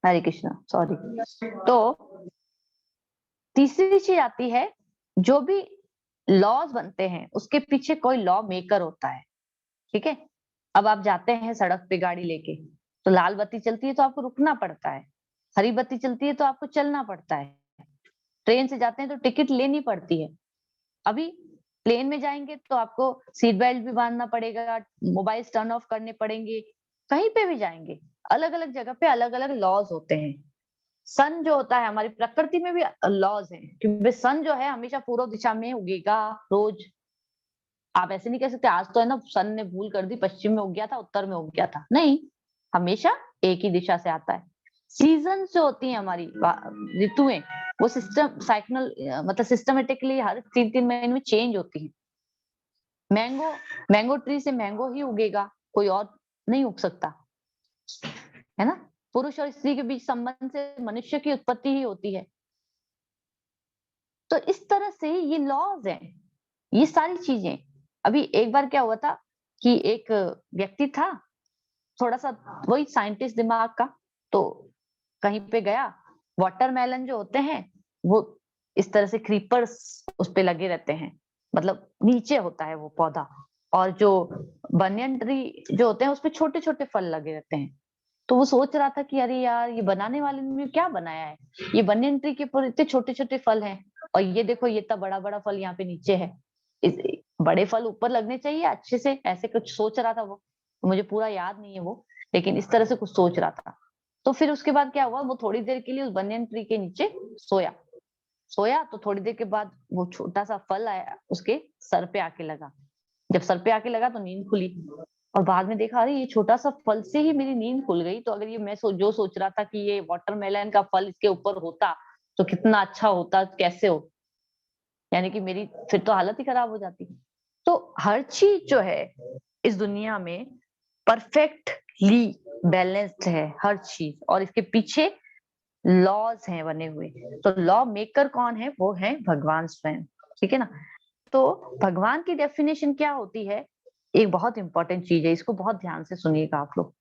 Speaker 1: हरे कृष्णा, सॉरी। तो तीसरी चीज आती है, जो भी लॉज बनते हैं उसके पीछे कोई लॉ मेकर होता है, ठीक है। अब आप जाते हैं सड़क पे गाड़ी लेके, तो लाल बत्ती चलती है तो आपको रुकना पड़ता है, हरी बत्ती चलती है तो आपको चलना पड़ता है। ट्रेन से जाते हैं तो टिकट लेनी पड़ती है। अभी प्लेन में जाएंगे तो आपको सीट बेल्ट भी बांधना पड़ेगा, मोबाइल टर्न ऑफ करने पड़ेंगे। कहीं पे भी जाएंगे, अलग अलग जगह पे अलग अलग लॉज होते हैं। सन जो होता है, हमारी प्रकृति में भी लॉज हैं, क्योंकि सन जो है हमेशा पूर्व दिशा में उगेगा रोज। आप ऐसे नहीं कह सकते आज तो है ना सन ने भूल कर दी, पश्चिम में उग गया था, उत्तर में उग गया था, नहीं, हमेशा एक ही दिशा से आता है। सीजन जो होती है हमारी ऋतुएं, वो सिस्टम साइक्ल मतलब सिस्टमेटिकली हर 3-3 महीने में चेंज होती है। मैंगो, मैंगो ट्री से मैंगो ही उगेगा, कोई और नहीं उग सकता, है ना। पुरुष और स्त्री के बीच संबंध से मनुष्य की उत्पत्ति ही होती है। तो इस तरह से ये लॉज हैं, ये सारी चीजें। अभी एक बार क्या हुआ था कि एक व्यक्ति था, थोड़ा सा वही साइंटिस्ट दिमाग का, तो कहीं पे गया, वाटरमेलन जो होते हैं वो इस तरह से क्रीपर्स उस पे लगे रहते हैं, मतलब नीचे होता है वो पौधा, और जो बनियन ट्री जो होते हैं उस पे छोटे छोटे फल लगे रहते हैं। तो वो सोच रहा था कि अरे यार ये बनाने वाले ने क्या बनाया है, ये बनियन ट्री के ऊपर इतने छोटे छोटे फल हैं, और ये देखो ये इतना बड़ा बड़ा फल यहाँ पे नीचे है, इस बड़े फल ऊपर लगने चाहिए अच्छे से, ऐसे कुछ सोच रहा था वो। मुझे पूरा याद नहीं है वो, लेकिन इस तरह से कुछ सोच रहा था। तो फिर उसके बाद क्या हुआ, वो थोड़ी देर के लिए उस बनियन ट्री के नीचे सोया। सोया तो थोड़ी देर के बाद वो छोटा सा फल आया उसके सर पे आके लगा। जब सर पे आके लगा तो नींद खुली, और बाद में देखा अरे ये छोटा सा फल से ही मेरी नींद खुल गई, तो अगर ये मैं जो सोच रहा था कि ये वाटरमेलन का फल इसके ऊपर होता तो कितना अच्छा होता, कैसे हो, यानी कि मेरी फिर तो हालत ही खराब हो जाती। तो हर चीज जो है इस दुनिया में परफेक्टली बैलेंस्ड है हर चीज, और इसके पीछे लॉज हैं बने हुए। तो लॉ मेकर कौन है, वो है भगवान स्वयं, ठीक है ना। तो भगवान की डेफिनेशन क्या होती है, एक बहुत इंपॉर्टेंट चीज है, इसको बहुत ध्यान से सुनिएगा आप लोग।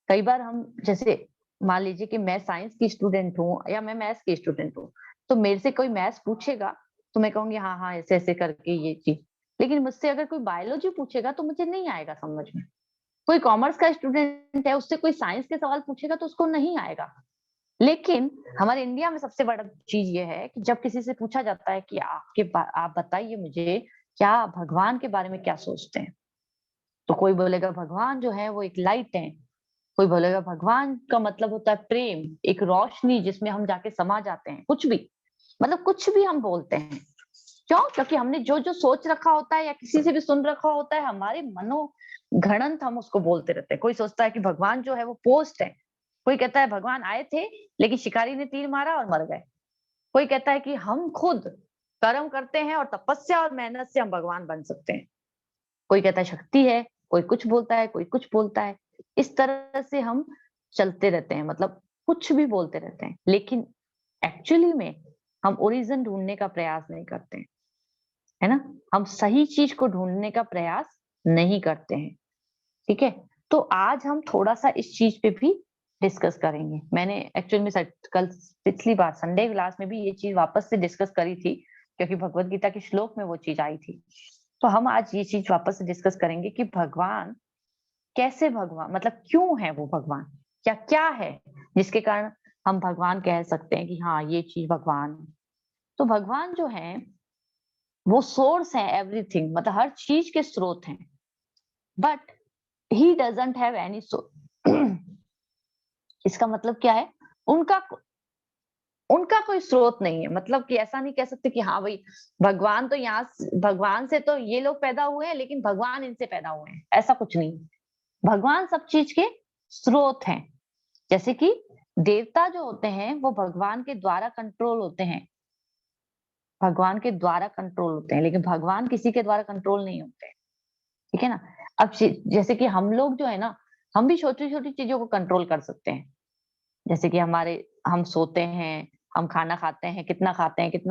Speaker 1: कई बार हम जैसे मान लीजिए कि मैं साइंस की स्टूडेंट हूँ या मैं मैथ्स की स्टूडेंट हूँ, तो मेरे से कोई मैथ्स पूछेगा तो मैं कहूंगी हाँ हाँ ऐसे ऐसे करके ये चीज। लेकिन मुझसे अगर कोई बायोलॉजी पूछेगा तो मुझे नहीं आएगा समझ में। कोई कॉमर्स का स्टूडेंट है, उससे कोई साइंस के सवाल पूछेगा तो उसको नहीं आएगा। लेकिन हमारे इंडिया में सबसे बड़ा चीज ये है कि जब किसी से पूछा जाता है कि आप बताइए मुझे, क्या भगवान के बारे में क्या सोचते हैं, तो कोई बोलेगा भगवान जो है वो एक लाइट है, कोई बोलेगा भगवान का मतलब होता है प्रेम, एक रोशनी जिसमें हम जाके समा जाते हैं, कुछ भी, मतलब कुछ भी हम बोलते हैं। क्यों? क्योंकि हमने जो जो सोच रखा होता है या किसी से भी सुन रखा होता है, हमारे मनो घड़ंत हम उसको बोलते रहते हैं। कोई सोचता है कि भगवान जो है वो पोस्ट है, कोई कहता है भगवान आए थे लेकिन शिकारी ने तीर मारा और मर गए, कोई कहता है कि हम खुद कर्म करते हैं और तपस्या और मेहनत से हम भगवान बन सकते हैं, कोई कहता है शक्ति है, कोई कुछ बोलता है, कोई कुछ बोलता है। इस तरह से हम चलते रहते हैं, मतलब कुछ भी बोलते रहते हैं, लेकिन एक्चुअली में हम ओरिजिन ढूंढने का प्रयास नहीं करते हैं, है ना। हम सही चीज को ढूंढने का प्रयास नहीं करते हैं, ठीक है। तो आज हम थोड़ा सा इस चीज पे भी डिस्कस करेंगे। मैंने एक्चुअल में कल पिछली बार संडे क्लास में भी ये चीज वापस से डिस्कस करी थी, क्योंकि भगवत गीता के श्लोक में वो चीज आई थी। तो हम आज ये चीज वापस से डिस्कस करेंगे कि भगवान कैसे, भगवान मतलब क्यों है वो भगवान, क्या क्या है जिसके कारण हम भगवान कह सकते हैं कि हाँ ये चीज भगवान है। तो भगवान जो है वो सोर्स है एवरीथिंग, मतलब हर चीज के स्रोत हैं, but he doesn't have any source. इसका मतलब क्या है, उनका उनका कोई स्रोत नहीं है। मतलब कि ऐसा नहीं कह सकते कि हाँ भाई भगवान तो भगवान से तो ये लोग पैदा हुए हैं लेकिन भगवान इनसे पैदा हुए हैं, ऐसा कुछ नहीं। भगवान सब चीज के स्रोत हैं। जैसे कि देवता जो होते हैं वो भगवान के द्वारा कंट्रोल होते हैं, भगवान के द्वारा कंट्रोल होते हैं, लेकिन भगवान किसी के द्वारा कंट्रोल नहीं होते हैं। ठीक है ना। अब जैसे कि हम लोग जो है ना, हम भी छोटी छोटी चीजों को कंट्रोल कर सकते हैं। जैसे कि हम सोते हैं, हम खाना खाते हैं, कितना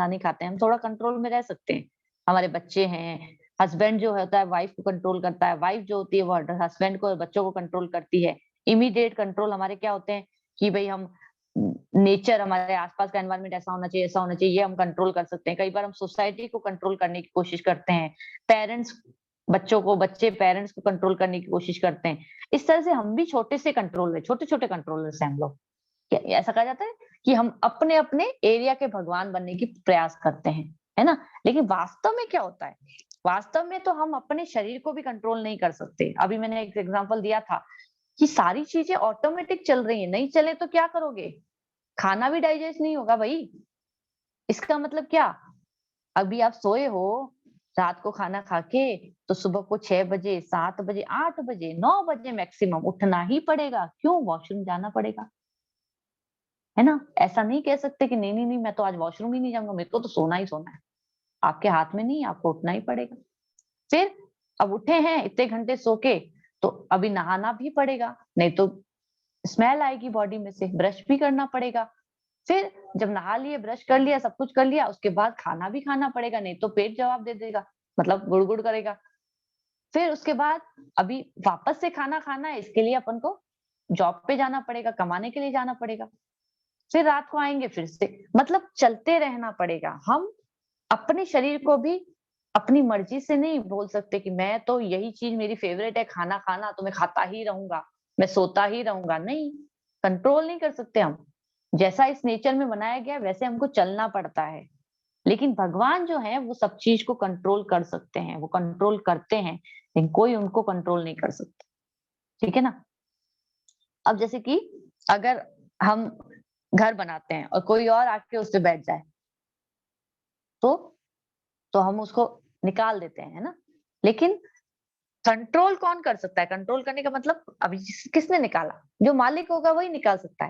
Speaker 1: नहीं खाते हैं, हम थोड़ा कंट्रोल में रह सकते हैं। हमारे बच्चे हैं, हस्बैंड जो होता है वाइफ को कंट्रोल करता है, वाइफ जो होती है वो हस्बैंड को और बच्चों को कंट्रोल करती है। इमीडिएट कंट्रोल हमारे क्या होते हैं कि भाई हम नेचर, हमारे आसपास का एनवायरनमेंट ऐसा होना चाहिए, ऐसा होना चाहिए, ये हम कंट्रोल कर सकते हैं। कई बार हम सोसाइटी को कंट्रोल करने की कोशिश करते हैं, पेरेंट्स बच्चों को, बच्चे पेरेंट्स को कंट्रोल करने की कोशिश करते हैं। इस तरह से हम भी छोटे से कंट्रोल है, छोटे छोटे कंट्रोलर हैं हम लोग। ऐसा कहा जाता है कि हम अपने अपने एरिया के भगवान बनने की प्रयास करते हैं, है ना। लेकिन वास्तव में क्या होता है, वास्तव में तो हम अपने शरीर को भी कंट्रोल नहीं कर सकते। अभी मैंने एक एग्जांपल दिया था कि सारी चीजें ऑटोमेटिक चल रही है, नहीं चले तो क्या करोगे, खाना भी डाइजेस्ट नहीं होगा भाई। इसका मतलब क्या, अभी आप सोए हो रात को खाना खा के, तो सुबह को 6 बजे, 7 बजे, 8 बजे, 9 बजे मैक्सिमम उठना ही पड़ेगा। क्यों, वॉशरूम जाना पड़ेगा, है ना। ऐसा नहीं कह सकते कि नहीं नहीं नहीं मैं तो आज वॉशरूम ही नहीं जाऊंगा, मेरे को तो सोना ही सोना है। आपके हाथ में नहीं, आपको उठना ही पड़ेगा। फिर अब उठे हैं इतने घंटे सो के, तो अभी नहाना भी पड़ेगा, नहीं तो स्मेल आएगी बॉडी में से, ब्रश भी करना पड़ेगा। फिर जब नहा लिए, ब्रश कर लिया, सब कुछ कर लिया, उसके बाद खाना भी खाना पड़ेगा, नहीं तो पेट जवाब दे देगा, मतलब गुड़गुड़ करेगा। फिर उसके बाद अभी वापस से खाना खाना है, इसके लिए अपन को जॉब पे जाना पड़ेगा, कमाने के लिए जाना पड़ेगा। फिर रात को आएंगे फिर से, मतलब चलते रहना पड़ेगा। हम अपने शरीर को भी अपनी मर्जी से नहीं बोल सकते कि मैं तो यही चीज मेरी फेवरेट है खाना खाना, तो मैं खाता ही रहूंगा, मैं सोता ही रहूंगा। नहीं, कंट्रोल नहीं कर सकते हम। जैसा इस नेचर में बनाया गया है वैसे हमको चलना पड़ता है। लेकिन भगवान जो है वो सब चीज को कंट्रोल कर सकते हैं, वो कंट्रोल करते हैं, लेकिन कोई उनको कंट्रोल नहीं कर सकता। ठीक है ना। अब जैसे कि अगर हम घर बनाते हैं और कोई और आके उस पे बैठ जाए, तो हम उसको निकाल देते हैं, है ना। लेकिन कंट्रोल कौन कर सकता है, कंट्रोल करने का मतलब अभी किसने निकाला, जो मालिक होगा वही निकाल सकता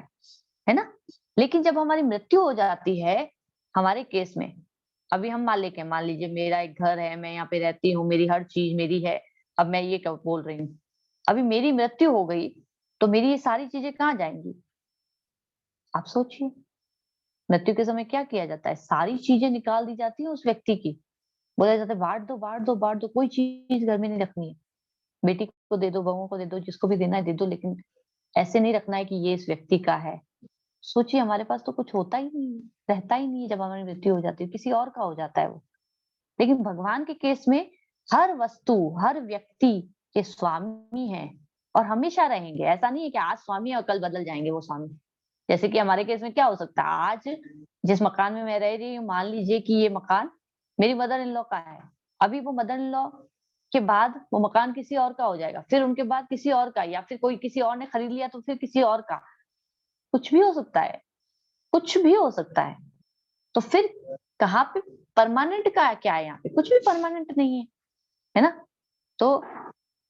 Speaker 1: है ना। लेकिन जब हमारी मृत्यु हो जाती है, हमारे केस में अभी हम मालिक हैं, मान लीजिए मेरा एक घर है, मैं यहाँ पे रहती हूँ, मेरी हर चीज मेरी है। अब मैं ये क्या बोल रही हूँ, अभी मेरी मृत्यु हो गई, तो मेरी ये सारी चीजें कहाँ जाएंगी, आप सोचिए। मृत्यु के समय क्या किया जाता है, सारी चीजें निकाल दी जाती है उस व्यक्ति की। बोला जाता है बांट दो बांट दो बांट दो, कोई चीज घर में नहीं रखनी है, बेटी को दे दो, बहुओं को दे दो, जिसको भी देना है दे दो, लेकिन ऐसे नहीं रखना है कि ये इस व्यक्ति का है। सोचिए हमारे पास तो कुछ होता ही नहीं है, रहता ही नहीं है, जब हमारी मृत्यु हो जाती है किसी और का हो जाता है वो। लेकिन भगवान के केस में हर वस्तु, हर व्यक्ति के स्वामी है और हमेशा रहेंगे। ऐसा नहीं है कि आज स्वामी है और कल बदल जाएंगे वो स्वामी। जैसे कि हमारे केस में क्या हो सकता है, आज जिस मकान में मैं रह रही हूँ, मान लीजिए कि ये मकान मेरी मदर इन लॉ का है। अभी वो मदर इन लॉ के बाद वो मकान किसी और का हो जाएगा, फिर उनके बाद किसी और का, या फिर कोई किसी और ने खरीद लिया तो फिर किसी और का। कुछ भी हो सकता है, कुछ भी हो सकता है। तो फिर कहाँ पे परमानेंट का क्या है, यहाँ पे कुछ भी परमानेंट नहीं है ना। तो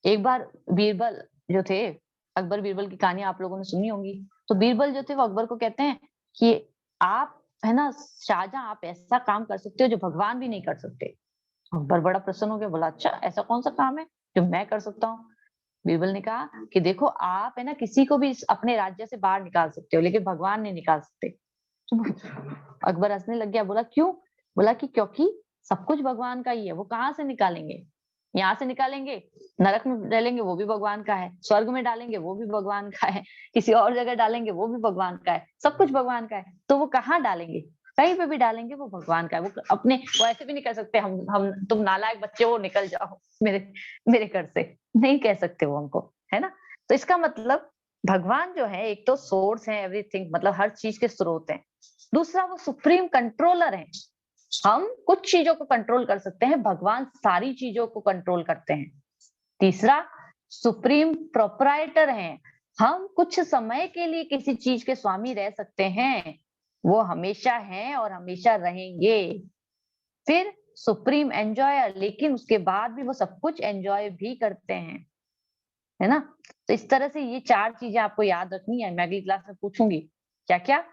Speaker 1: एक बार बीरबल जो थे, अकबर बीरबल की कहानी आप लोगों ने सुनी होगी। तो बीरबल जो थे वो अकबर को कहते हैं कि आप, है ना शाहजहां, आप ऐसा काम कर सकते हो जो भगवान भी नहीं कर सकते। अकबर बड़ा प्रसन्न हो गया, बोला अच्छा ऐसा कौन सा काम है जो मैं कर सकता हूँ। बीरबल ने कहा कि देखो आप, है ना, किसी को भी अपने राज्य से बाहर निकाल सकते हो, लेकिन भगवान नहीं निकाल सकते। अकबर हंसने लग गया, बोला क्यों, बोला कि क्योंकि सब कुछ भगवान का ही है, वो कहाँ से निकालेंगे। यहाँ से निकालेंगे, नरक में डालेंगे वो भी भगवान का है, स्वर्ग में डालेंगे वो भी भगवान का है, किसी और जगह डालेंगे वो भी भगवान का है, सब कुछ भगवान का है। तो वो कहाँ डालेंगे, कहीं पे भी डालेंगे वो भगवान का है। वो अपने, वो ऐसे भी नहीं कर सकते हम तुम नालायक बच्चे हो निकल जाओ मेरे मेरे घर से, नहीं कह सकते वो हमको, है ना। तो इसका मतलब भगवान जो है एक तो सोर्स है, एवरीथिंग, मतलब हर चीज के स्रोत हैं। दूसरा वो सुप्रीम कंट्रोलर है। हम कुछ चीजों को कंट्रोल कर सकते हैं, भगवान सारी चीजों को कंट्रोल करते हैं। तीसरा, सुप्रीम प्रोपराइटर हैं। हम कुछ समय के लिए किसी चीज के स्वामी रह सकते हैं, वो हमेशा हैं और हमेशा रहेंगे। फिर सुप्रीम एंजॉयर, लेकिन उसके बाद भी वो सब कुछ एंजॉय भी करते हैं, है ना? तो इस तरह से ये 4 चीजें आपको याद रखनी है। मैं अगली क्लास में पूछूंगी क्या-क्या।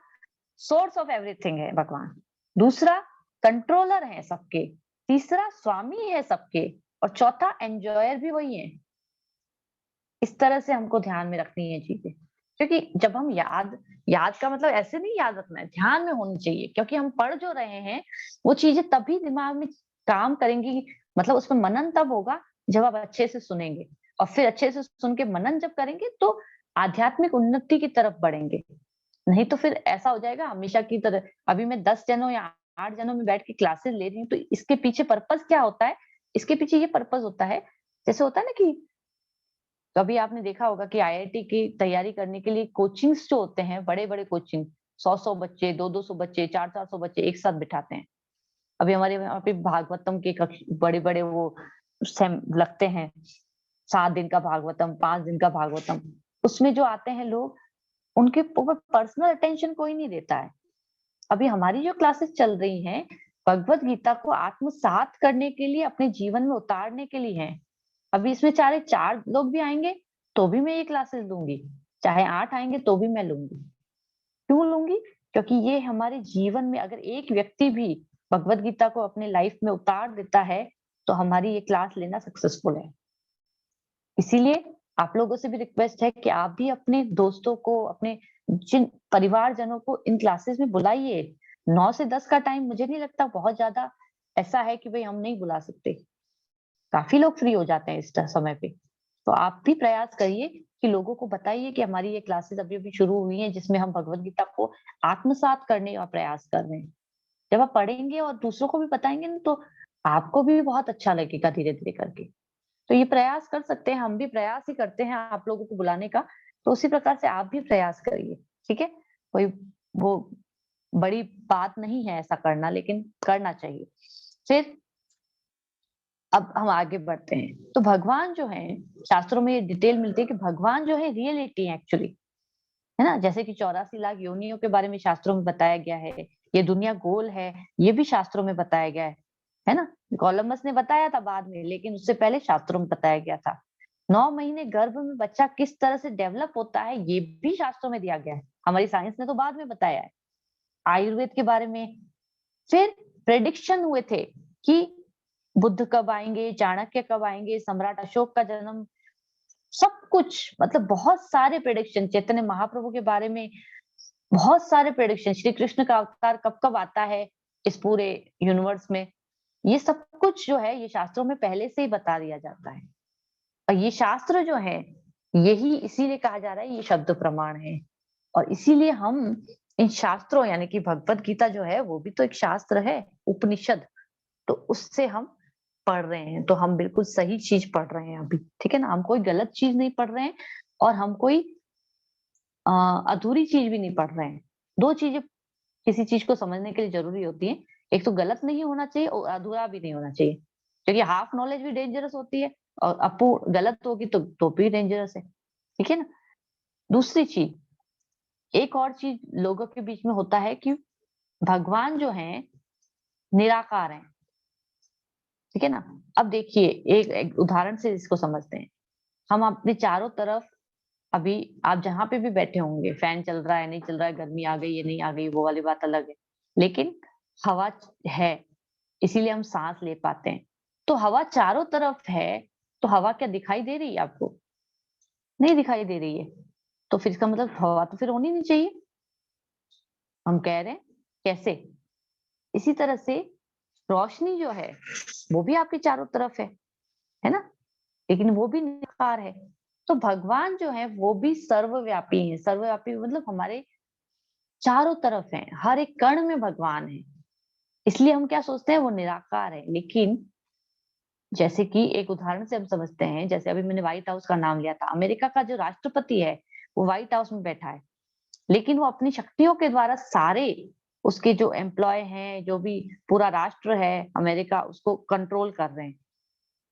Speaker 1: सोर्स ऑफ एवरीथिंग है भगवान। दूसरा, कंट्रोलर है सबके। तीसरा, स्वामी है सबके। और चौथा, एंजॉयर भी वही है। इस तरह से हमको ध्यान में रखनी है चीजें, क्योंकि जब हम याद याद का मतलब ऐसे नहीं याद रखना है, ध्यान में होनी चाहिए, क्योंकि हम पढ़ जो रहे हैं वो चीजें तभी दिमाग में काम करेंगी, मतलब उसमें मनन तब होगा जब आप अच्छे से सुनेंगे, और फिर अच्छे से सुन के मनन जब करेंगे तो आध्यात्मिक उन्नति की तरफ बढ़ेंगे। नहीं तो फिर ऐसा हो जाएगा हमेशा की तरह, अभी मैं 10 जनों या 8 जनों में बैठ के क्लासेस ले रही हूँ, तो इसके पीछे पर्पस क्या होता है? इसके पीछे ये पर्पस होता है, जैसे होता है ना कि कभी आपने देखा होगा कि आईआईटी की तैयारी करने के लिए कोचिंग्स जो होते हैं, बड़े-बड़े कोचिंग, 100-100 बच्चे, 200-200 बच्चे, 400-400 बच्चे एक साथ बिठाते हैं। अभी हमारे यहाँ पे भागवतम के कक्ष बड़े-बड़े वो सेम लगते हैं, 7 दिन का भागवतम, 5 दिन का भागवतम। उसमें जो आते हैं लोग, उनके ऊपर पर्सनल अटेंशन कोई नहीं देता है। अभी हमारी जो क्लासेस चल रही हैं, भगवत गीता को आत्मसात करने के लिए, अपने जीवन में उतारने के लिए हैं। अभी इसमें चाहे 4 लोग भी आएँगे, तो भी मैं ये क्लासेस लूँगी। चाहे 8 आएँगे तो भी मैं लूँगी। क्यों लूँगी? क्योंकि ये हमारे जीवन में अगर एक व्यक्ति भी भगवत गीता को अपने लाइफ में उतार देता है, तो हमारी ये क्लास लेना सक्सेसफुल है। इसीलिए आप लोगों से भी रिक्वेस्ट है कि आप भी अपने दोस्तों को, अपने जिन परिवारजनों को इन क्लासेस में बुलाइए। 9 से 10 का टाइम मुझे नहीं लगता बहुत ज़्यादा ऐसा है कि भई हम नहीं बुला सकते। काफ़ी लोग फ्री हो जाते हैं इस समय पे। तो आप भी प्रयास करिए कि लोगों को बताइए कि हमारी ये क्लासेस अभी-अभी शुरू हुई हैं, जिसमें हम भगवत गीता को आत्मसात करने का प्रयास कर रहे हैं। जब आप पढ़ेंगे और दूसरों को भी बताएँगे ना, तो आपको भी बहुत अच्छा लगेगा धीरे-धीरे करके। तो ये प्रयास कर सकते हैं, हम भी प्रयास ही करते हैं आप लोगों को बुलाने का, तो उसी प्रकार से आप भी प्रयास करिए, ठीक है? कोई वो बड़ी बात नहीं है ऐसा करना, लेकिन करना चाहिए। फिर अब हम आगे बढ़ते हैं। तो भगवान जो हैं, शास्त्रों में ये डिटेल मिलती है कि भगवान जो है रियलिटी है एक्चुअली, है ना? जैसे कि 84 लाख योनियों के बारे में शास्त्रों में बताया गया है, ये दुनिया गोल है, ये भी शास्त्रों में बताया गया है ना? कोलंबस ने बताया था बाद में, लेकिन उससे पहले शास्त्रों में बताया गया था। 9 महीने गर्भ में बच्चा किस तरह से डेवलप होता है, ये भी शास्त्रों में दिया गया है। हमारी साइंस ने तो बाद में बताया है। आयुर्वेद के बारे में फिर प्रेडिक्शन हुए थे कि बुद्ध कब आएँगे, चाणक्य कब आएँगे, सम्राट अशोक का जन्म, सब कुछ मतलब बहुत सारे प्रेडिक्शन, चैतन्य महाप्रभु के बारे में बहुत सारे प्रेडिक्शन, श्री कृष्ण का अवतार कब-कब आता है इस पूरे यूनिवर्स में, ये सब कुछ जो है ये शास्त्रों में पहले से ही बता दिया जाता है। और ये शास्त्र जो है, यही इसीलिए कहा जा रहा है ये शब्द प्रमाण है। और इसीलिए हम इन शास्त्रों यानी कि भगवत गीता जो है वो भी तो एक शास्त्र है, उपनिषद। तो उससे हम पढ़ रहे हैं, तो हम बिल्कुल सही चीज़ पढ़ रहे हैं अभी, ठीक है ना? हम कोई गलत चीज़ नहीं पढ़ रहे हैं और हम कोई अ, अधूरी चीज़ भी नहीं पढ़ रहे हैं। 2 चीज़ें किसी चीज़ को समझने के लिए ज़रूरी होती हैं। एक तो गलत नहीं होना चाहिए और अधूरा भी नहीं होना चाहिए। क्योंकि हाफ नॉलेज भी डेंजरस होती है और गलत होगी तो भी डेंजरस है। ठीक है ना? दूसरी चीज़, एक और चीज़ लोगों के बीच में होता है कि भगवान जो हैं, निराकार हैं। ठीक है ना? अब देखिए एक एक उदाहरण से इसको समझते हैं। हम अपने चारों तरफ अभी आप जहाँ पे भी बैठे होंगे, फैन चल रहा है, नहीं चल रहा है, गर्मी आ गई है, नहीं आ गई, वो वाली बात अलग है। लेकिन हवा है, इसीलिए हम साँस ले पाते हैं। तो हवा चारों तरफ है, तो हवा क्या दिखाई दे रही है आपको? नहीं दिखाई दे रही है। तो फिर इसका मतलब हवा तो फिर होनी नहीं चाहिए। हम कह रहे हैं, कैसे? इसी तरह से रोशनी जो है, वो भी आपके चारों तरफ है ना? लेकिन वो भी निराकार है। तो भगवान जो है वो भी सर्वव्यापी हैं। सर्वव्यापी मतलब हमारे चारों तरफ हैं, हर एक कण में भगवान है। इसलिए हम क्या सोचते हैं वो निराकार है। लेकिन जैसे कि एक उदाहरण से हम समझते हैं, जैसे अभी मैंने व्हाइट हाउस का नाम लिया था। अमेरिका का जो राष्ट्रपति है, वो व्हाइट हाउस में बैठा है। लेकिन वो अपनी शक्तियों के द्वारा सारे उसके जो एम्प्लॉयी हैं, जो भी पूरा राष्ट्र है अमेरिका, उसको कंट्रोल कर रहे हैं।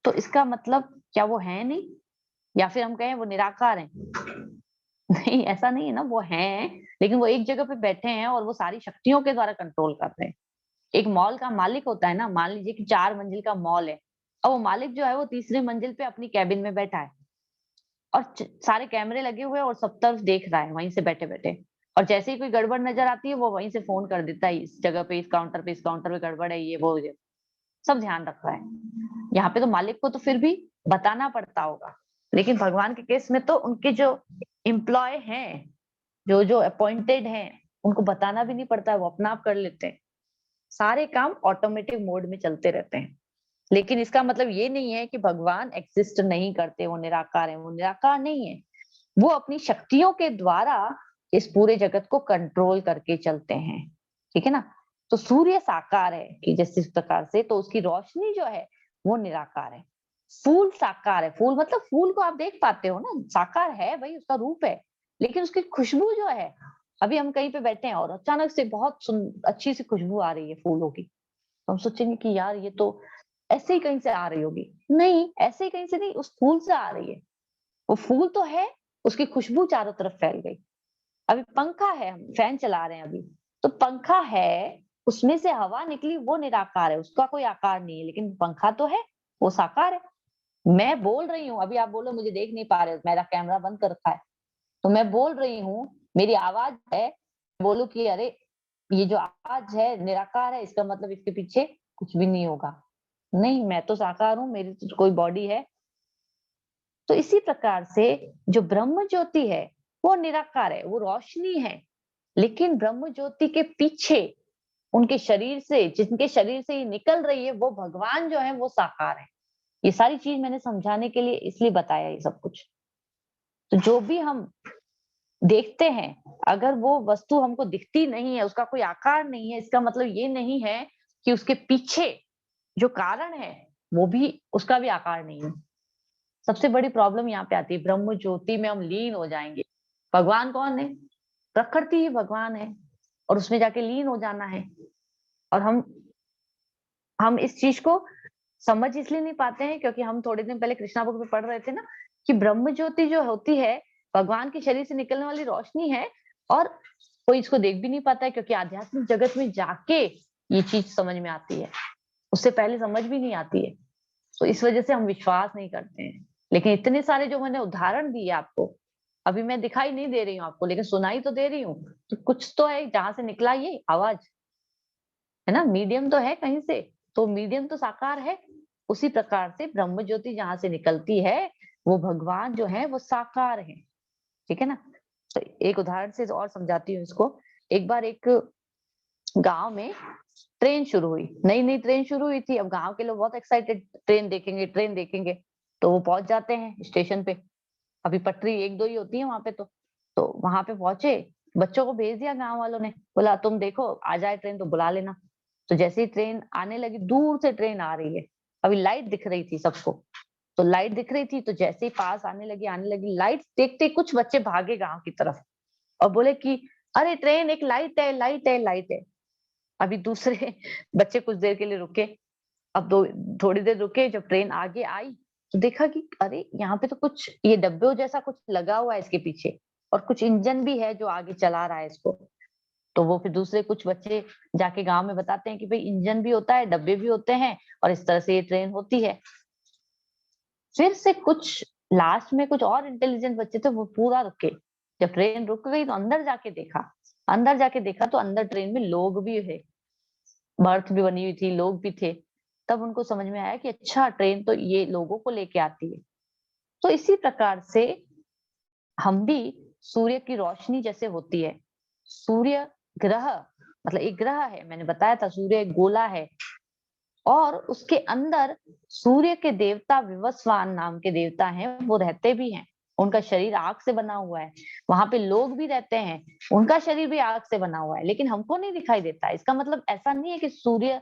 Speaker 1: तो इसका मतलब क्या वो है नहीं? या फिर हम कहें वो निराकार हैं? नहीं, ऐसा नहीं है ना, वो हैं, लेकिन वो एक जगह पे बैठे हैं और वो सारी शक्तियों के द्वारा कंट्रोल कर रहे हैं। एक मॉल का मालिक होता है ना, मान लीजिए कि 4 मंजिल का मॉल है, और वो मालिक जो है वो तीसरी मंजिल पे अपनी कैबिन में बैठा है और सारे कैमरे लगे हुए हैं और सब तरफ देख रहा है वहीं से बैठे बैठे। और जैसे ही कोई गड़बड़ नजर आती है वो वहीं से फोन कर देता है, इस जगह पे, इस काउंटर पे गड़बड़ है, ये वो, ये सब ध्यान रख रहा है। यहाँ पे तो मालिक को तो फिर भी बताना पड़ता होगा, लेकिन भगवान के केस में तो उनके जो एम्प्लॉय हैं, जो जो अपॉइंटेड हैं, उनको बताना भी नहीं पड़ता है, वो अपना आप कर लेते हैं। सारे काम ऑटोमेटिक मोड में चलते रहते हैं। लेकिन इसका मतलब ये नहीं है कि भगवान एग्जिस्ट नहीं करते, वो निराकार है। वो निराकार नहीं है, वो अपनी शक्तियों के द्वारा इस पूरे जगत को कंट्रोल करके चलते हैं। ठीक है ना? तो सूर्य साकार है कि जिस प्रकार से, तो उसकी रोशनी जो है वो निराकार है। फूल साकार है। फूल मतलब फूल को आप देख पाते हो ना, साकार है भाई, उसका रूप है, लेकिन उसकी खुशबू जो है, अभी हम कहीं पे बैठे हैं और अचानक से बहुत अच्छी सी खुशबू आ रही है फूलों की, तो हम सोचेंगे कि यार ये तो ऐसे ही कहीं से आ रही होगी। नहीं, ऐसे ही कहीं से नहीं, उस फूल से आ रही है। वो फूल तो है, उसकी खुशबू चारों तरफ फैल गई। अभी पंखा है, हम फैन चला रहे हैं अभी, तो पंखा है, उसमें से हवा निकली, वो निराकार है, उसका कोई आकार नहीं है, लेकिन पंखा तो है, वो साकार है। मैं बोल रही हूँ, अभी आप बोलो मुझे देख नहीं पा रहे, मेरा कैमरा बंद कर रखा है, तो मैं बोल रही हूँ, मेरी आवाज है, बोलू कि अरे ये जो आवाज है निराकार है, इसका मतलब इसके पीछे कुछ भी नहीं होगा। नहीं, मैं तो साकार हूँ, मेरी तो कोई बॉडी है। तो इसी प्रकार से जो ब्रह्म ज्योति है वो निराकार है, वो रोशनी है, लेकिन ब्रह्म ज्योति के पीछे उनके शरीर से, जिनके शरीर से ये निकल रही है, वो भगवान जो है वो साकार है। ये सारी चीज मैंने समझाने के लिए इसलिए बताया ये सब कुछ। तो जो भी हम देखते हैं, अगर वो वस्तु हमको दिखती नहीं है, उसका कोई आकार नहीं है, इसका मतलब ये नहीं है कि उसके पीछे जो कारण है वो भी, उसका भी आकार नहीं है। सबसे बड़ी प्रॉब्लम यहाँ पे आती है, ब्रह्म ज्योति में हम लीन हो जाएंगे। भगवान कौन है? प्रकृति ही भगवान है, और उसमें जाके लीन हो जाना है। और हम इस चीज को समझ इसलिए नहीं पाते हैं क्योंकि हम थोड़े दिन पहले कृष्णा बुक में पढ़ रहे थे ना, कि ब्रह्म ज्योति जो होती है भगवान के शरीर से निकलने वाली रोशनी है, और कोई इसको देख भी नहीं पाता है, क्योंकि आध्यात्मिक जगत में जाके ये चीज समझ में आती है, उससे पहले समझ भी नहीं आती है। तो इस वजह से हम विश्वास नहीं करते हैं। लेकिन इतने सारे जो मैंने उदाहरण दिए आपको, अभी मैं दिखाई नहीं दे रही हूँ आपको, लेकिन सुनाई तो दे रही हूँ, तो कुछ तो है जहां से निकला ये आवाज, है ना? मीडियम तो है कहीं से, तो मीडियम तो साकार है। उसी प्रकार से ब्रह्म ज्योति जहां से निकलती है, वो भगवान जो है वो साकार है। ठीक है ना? तो एक उदाहरण से और समझाती हूँ इसको। एक बार एक गांव में ट्रेन शुरू हुई, नई नई ट्रेन शुरू हुई थी। अब गांव के लोग बहुत एक्साइटेड, ट्रेन देखेंगे, ट्रेन देखेंगे। तो वो पहुंच जाते हैं स्टेशन पे। अभी पटरी एक दो ही होती है वहां पे, तो वहां पे पहुंचे, बच्चों को भेज दिया गांव वालों ने, बोला तुम देखो आ जाए ट्रेन तो बुला लेना। तो जैसे ही ट्रेन आने लगी, दूर से ट्रेन आ रही है, अभी लाइट दिख रही थी सबको, तो लाइट दिख रही थी, तो जैसे ही पास आने लगी लाइट देखते ही कुछ बच्चे भागे गांव की तरफ और बोले कि अरे ट्रेन, एक लाइट है, लाइट है, लाइट है। अभी दूसरे बच्चे कुछ देर के लिए रुके। अब दो थोड़ी देर रुके, जब ट्रेन आगे आई तो देखा कि अरे यहाँ पे तो कुछ ये डब्बे जैसा कुछ लगा हुआ है इसके पीछे, और कुछ इंजन भी है जो आगे चला रहा है इसको। तो वो फिर दूसरे कुछ बच्चे जाके गांव में बताते हैं कि भाई इंजन भी होता है, डब्बे भी होते हैं, और इस तरह से ये ट्रेन होती है। फिर से कुछ लास्ट में कुछ और इंटेलिजेंट बच्चे थे, वो पूरा रुके। जब ट्रेन रुक गई तो अंदर जाके देखा तो अंदर ट्रेन में लोग भी है, बर्थ भी बनी हुई थी, लोग भी थे। तब उनको समझ में आया कि अच्छा, ट्रेन तो ये लोगों को लेके आती है। तो इसी प्रकार से हम भी सूर्य की रोशनी जैसे होती है। सूर्य ग्रह मतलब एक ग्रह है, मैंने बताया था, सूर्य एक गोला है, और उसके अंदर सूर्य के देवता विवस्वान नाम के देवता हैं, वो रहते भी हैं। उनका शरीर आग से बना हुआ है। वहां पे लोग भी रहते हैं, उनका शरीर भी आग से बना हुआ है, लेकिन हमको नहीं दिखाई देता। इसका मतलब ऐसा नहीं है कि सूर्य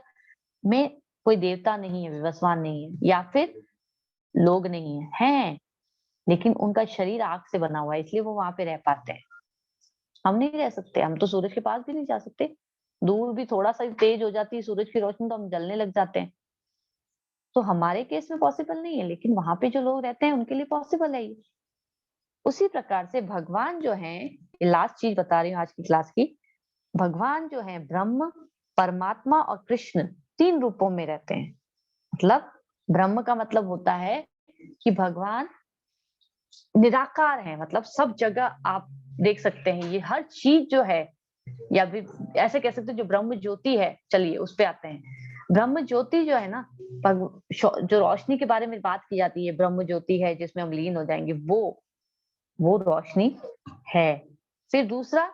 Speaker 1: में कोई देवता नहीं है, विवस्वान नहीं है, या फिर लोग नहीं है, हैं, लेकिन उनका शरीर आग से बना हुआ है, इसलिए वो वहां पे रह पाते हैं। हम नहीं रह सकते, हम तो सूरज के पास भी नहीं जा सकते। दूर भी थोड़ा सा तेज हो जाती है सूरज की रोशनी तो हम जलने लग जाते हैं। तो हमारे केस में पॉसिबल नहीं है, लेकिन वहां पे जो लोग रहते हैं उनके लिए पॉसिबल है ये। उसी प्रकार से भगवान जो हैं ये लास्ट चीज बता रही हूँ आज की क्लास की। भगवान जो है ब्रह्म, परमात्मा और कृष्ण 3 रूपों में रहते हैं। मतलब ब्रह्म का मतलब होता है कि भगवान निराकार है, मतलब सब जगह आप देख सकते हैं, ये हर चीज जो है, या भी ऐसे कह सकते हैं जो ब्रह्म ज्योति है। चलिए उस पे आते हैं। ब्रह्म ज्योति जो है ना, जो रोशनी के बारे में बात की जाती है, ब्रह्म ज्योति है जिसमें हम लीन हो जाएंगे, वो रोशनी है। फिर दूसरा,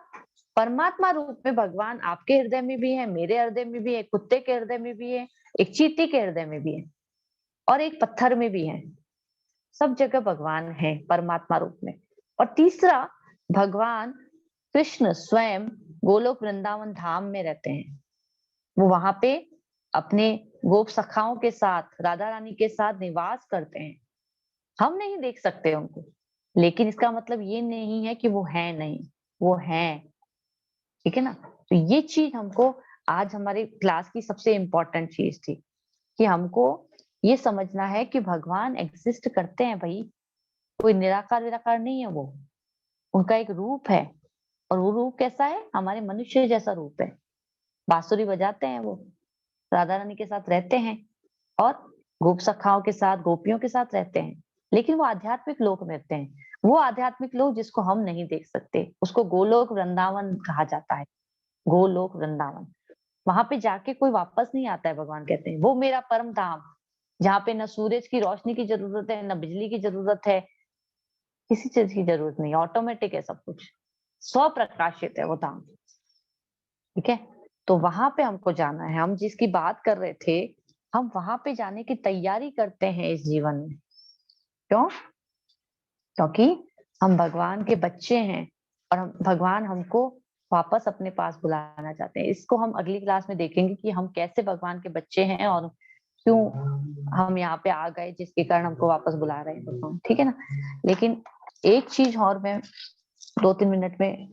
Speaker 1: परमात्मा रूप में भगवान आपके हृदय में भी है, मेरे हृदय में भी है, कुत्ते के हृदय में भी है, एक चींटी के हृदय में भी है, और एक पत्थर में भी है। सब जगह भगवान है परमात्मा रूप में। और तीसरा, भगवान कृष्ण स्वयं गोलोक वृंदावन धाम में रहते हैं। वो वहां पे अपने गोप सखाओं के साथ, राधा रानी के साथ निवास करते हैं। हम नहीं देख सकते उनको, लेकिन इसका मतलब ये नहीं है कि वो है नहीं, वो है। ठीक है ना? तो ये चीज हमको आज हमारी क्लास की सबसे इम्पोर्टेंट चीज थी कि हमको ये समझना है कि भगवान एग्जिस्ट करते हैं भाई, कोई निराकार विराकार नहीं है वो, उनका एक रूप है। और वो रूप कैसा है? हमारे मनुष्य जैसा रूप है। बांसुरी बजाते हैं वो, राधा रानी के साथ रहते हैं, और गोप सखाओं के साथ, गोपियों के साथ रहते हैं। लेकिन वो आध्यात्मिक लोक में रहते हैं। वो आध्यात्मिक लोक जिसको हम नहीं देख सकते, उसको गोलोक वृंदावन कहा जाता है। गोलोक वृंदावन, वहां पे जाके कोई वापस नहीं आता है। भगवान कहते हैं वो मेरा परम धाम, जहाँ पे न सूरज की रोशनी की जरूरत है, न बिजली की जरूरत है, किसी चीज की जरूरत नहीं, ऑटोमेटिक है सब कुछ, स्वप्रकाशित है वो धाम। ठीक है? तो वहां पे हमको जाना है। हम जिसकी बात कर रहे थे, हम वहां पे जाने की तैयारी करते हैं इस जीवन में। क्यों? क्योंकि हम भगवान के बच्चे हैं, और भगवान हमको वापस अपने पास बुलाना चाहते हैं। इसको हम अगली क्लास में देखेंगे कि हम कैसे भगवान के बच्चे हैं और क्यों हम यहाँ पे आ गए, जिसके कारण हमको वापस बुला रहे हैं भगवान। ठीक है ना? लेकिन एक चीज और मैं 2-3 मिनट में,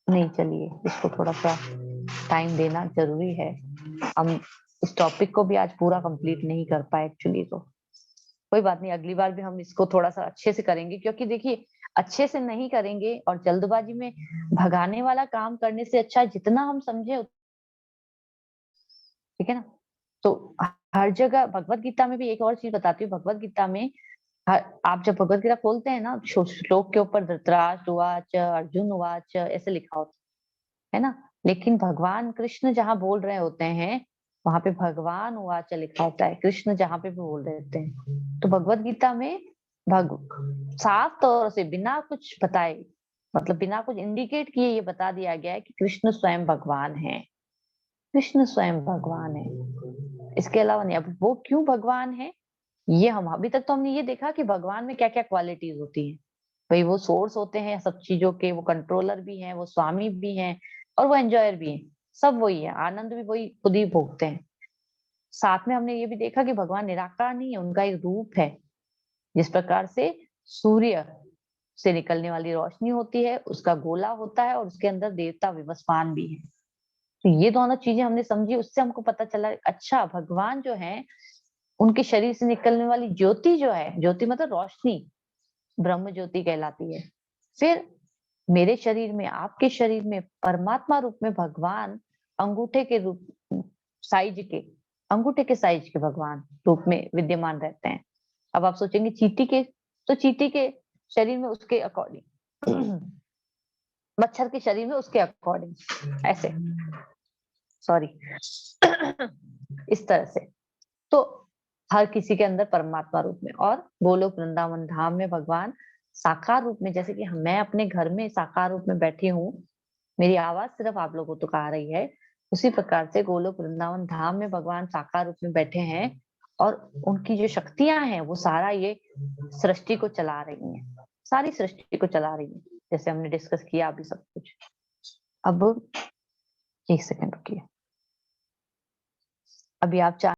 Speaker 1: नहीं चलिए इसको थोड़ा सा टाइम देना जरूरी है। हम इस टॉपिक को भी आज पूरा कंप्लीट नहीं कर पाए एक्चुअली, तो कोई बात नहीं, अगली बार भी हम इसको थोड़ा सा अच्छे से करेंगे। क्योंकि देखिए, अच्छे से नहीं करेंगे और जल्दबाजी में भगाने वाला काम करने से अच्छा जितना हम समझे। ठीक है ना? तो हर जगह भगवत गीता में भी एक और चीज बताती हूँ। भगवत गीता में आप जब भगवत गीता खोलते हैं ना, श्लोक के ऊपर धृतराष्ट्र उवाच, अर्जुन उवाच, ऐसे लिखा होता है ना। लेकिन भगवान कृष्ण जहाँ बोल रहे होते हैं, वहां पे भगवान उवाच लिखा होता है। कृष्ण जहाँ पे भी बोल रहे होते हैं, तो भगवत गीता में साफ तौर से बिना कुछ बताए, मतलब बिना कुछ इंडिकेट किए, ये बता दिया गया है कि कृष्ण स्वयं भगवान है। कृष्ण स्वयं भगवान है, इसके अलावा नहीं। अब वो क्यों भगवान है, ये हम अभी तक तो हमने ये देखा कि भगवान में क्या क्या क्वालिटीज होती है। भाई वो सोर्स होते हैं सब चीजों के, वो कंट्रोलर भी हैं, वो स्वामी भी हैं, और वो एंजॉयर भी हैं। सब वही है, आनंद भी वही खुद ही भोगते हैं। साथ में हमने ये भी देखा कि भगवान निराकार नहीं है, उनका एक रूप है। जिस प्रकार से सूर्य से निकलने वाली रोशनी होती है, उसका गोला होता है, और उसके अंदर देवता विवस्वान भी है। तो ये दोनों चीजें हमने समझी, उससे हमको पता चला अच्छा भगवान जो है, उनके शरीर से निकलने वाली ज्योति जो है, ज्योति मतलब रोशनी, ब्रह्म ज्योति कहलाती है। फिर मेरे शरीर में, आपके शरीर में परमात्मा रूप में भगवान अंगूठे के रूप, साइज के, अंगूठे के साइज के भगवान रूप में विद्यमान रहते हैं। अब आप सोचेंगे चींटी के, तो चींटी के शरीर में उसके अकॉर्डिंग, मच्छर के शरीर में उसके अकॉर्डिंग, ऐसे, सॉरी इस तरह से। तो हर किसी के अंदर परमात्मा रूप में, और गोलोक वृंदावन धाम में भगवान साकार रूप में, जैसे कि मैं अपने घर में साकार रूप में बैठी हूँ, मेरी आवाज सिर्फ आप लोगों को आ रही है, उसी प्रकार से गोलोक वृंदावन धाम में भगवान साकार रूप में बैठे हैं। और उनकी जो शक्तियां हैं वो सारा ये सृष्टि को चला रही हैं, सारी सृष्टि को चला रही है, जैसे हमने डिस्कस किया अभी सब कुछ। अब 1 सेकंड रुकिए, अभी आप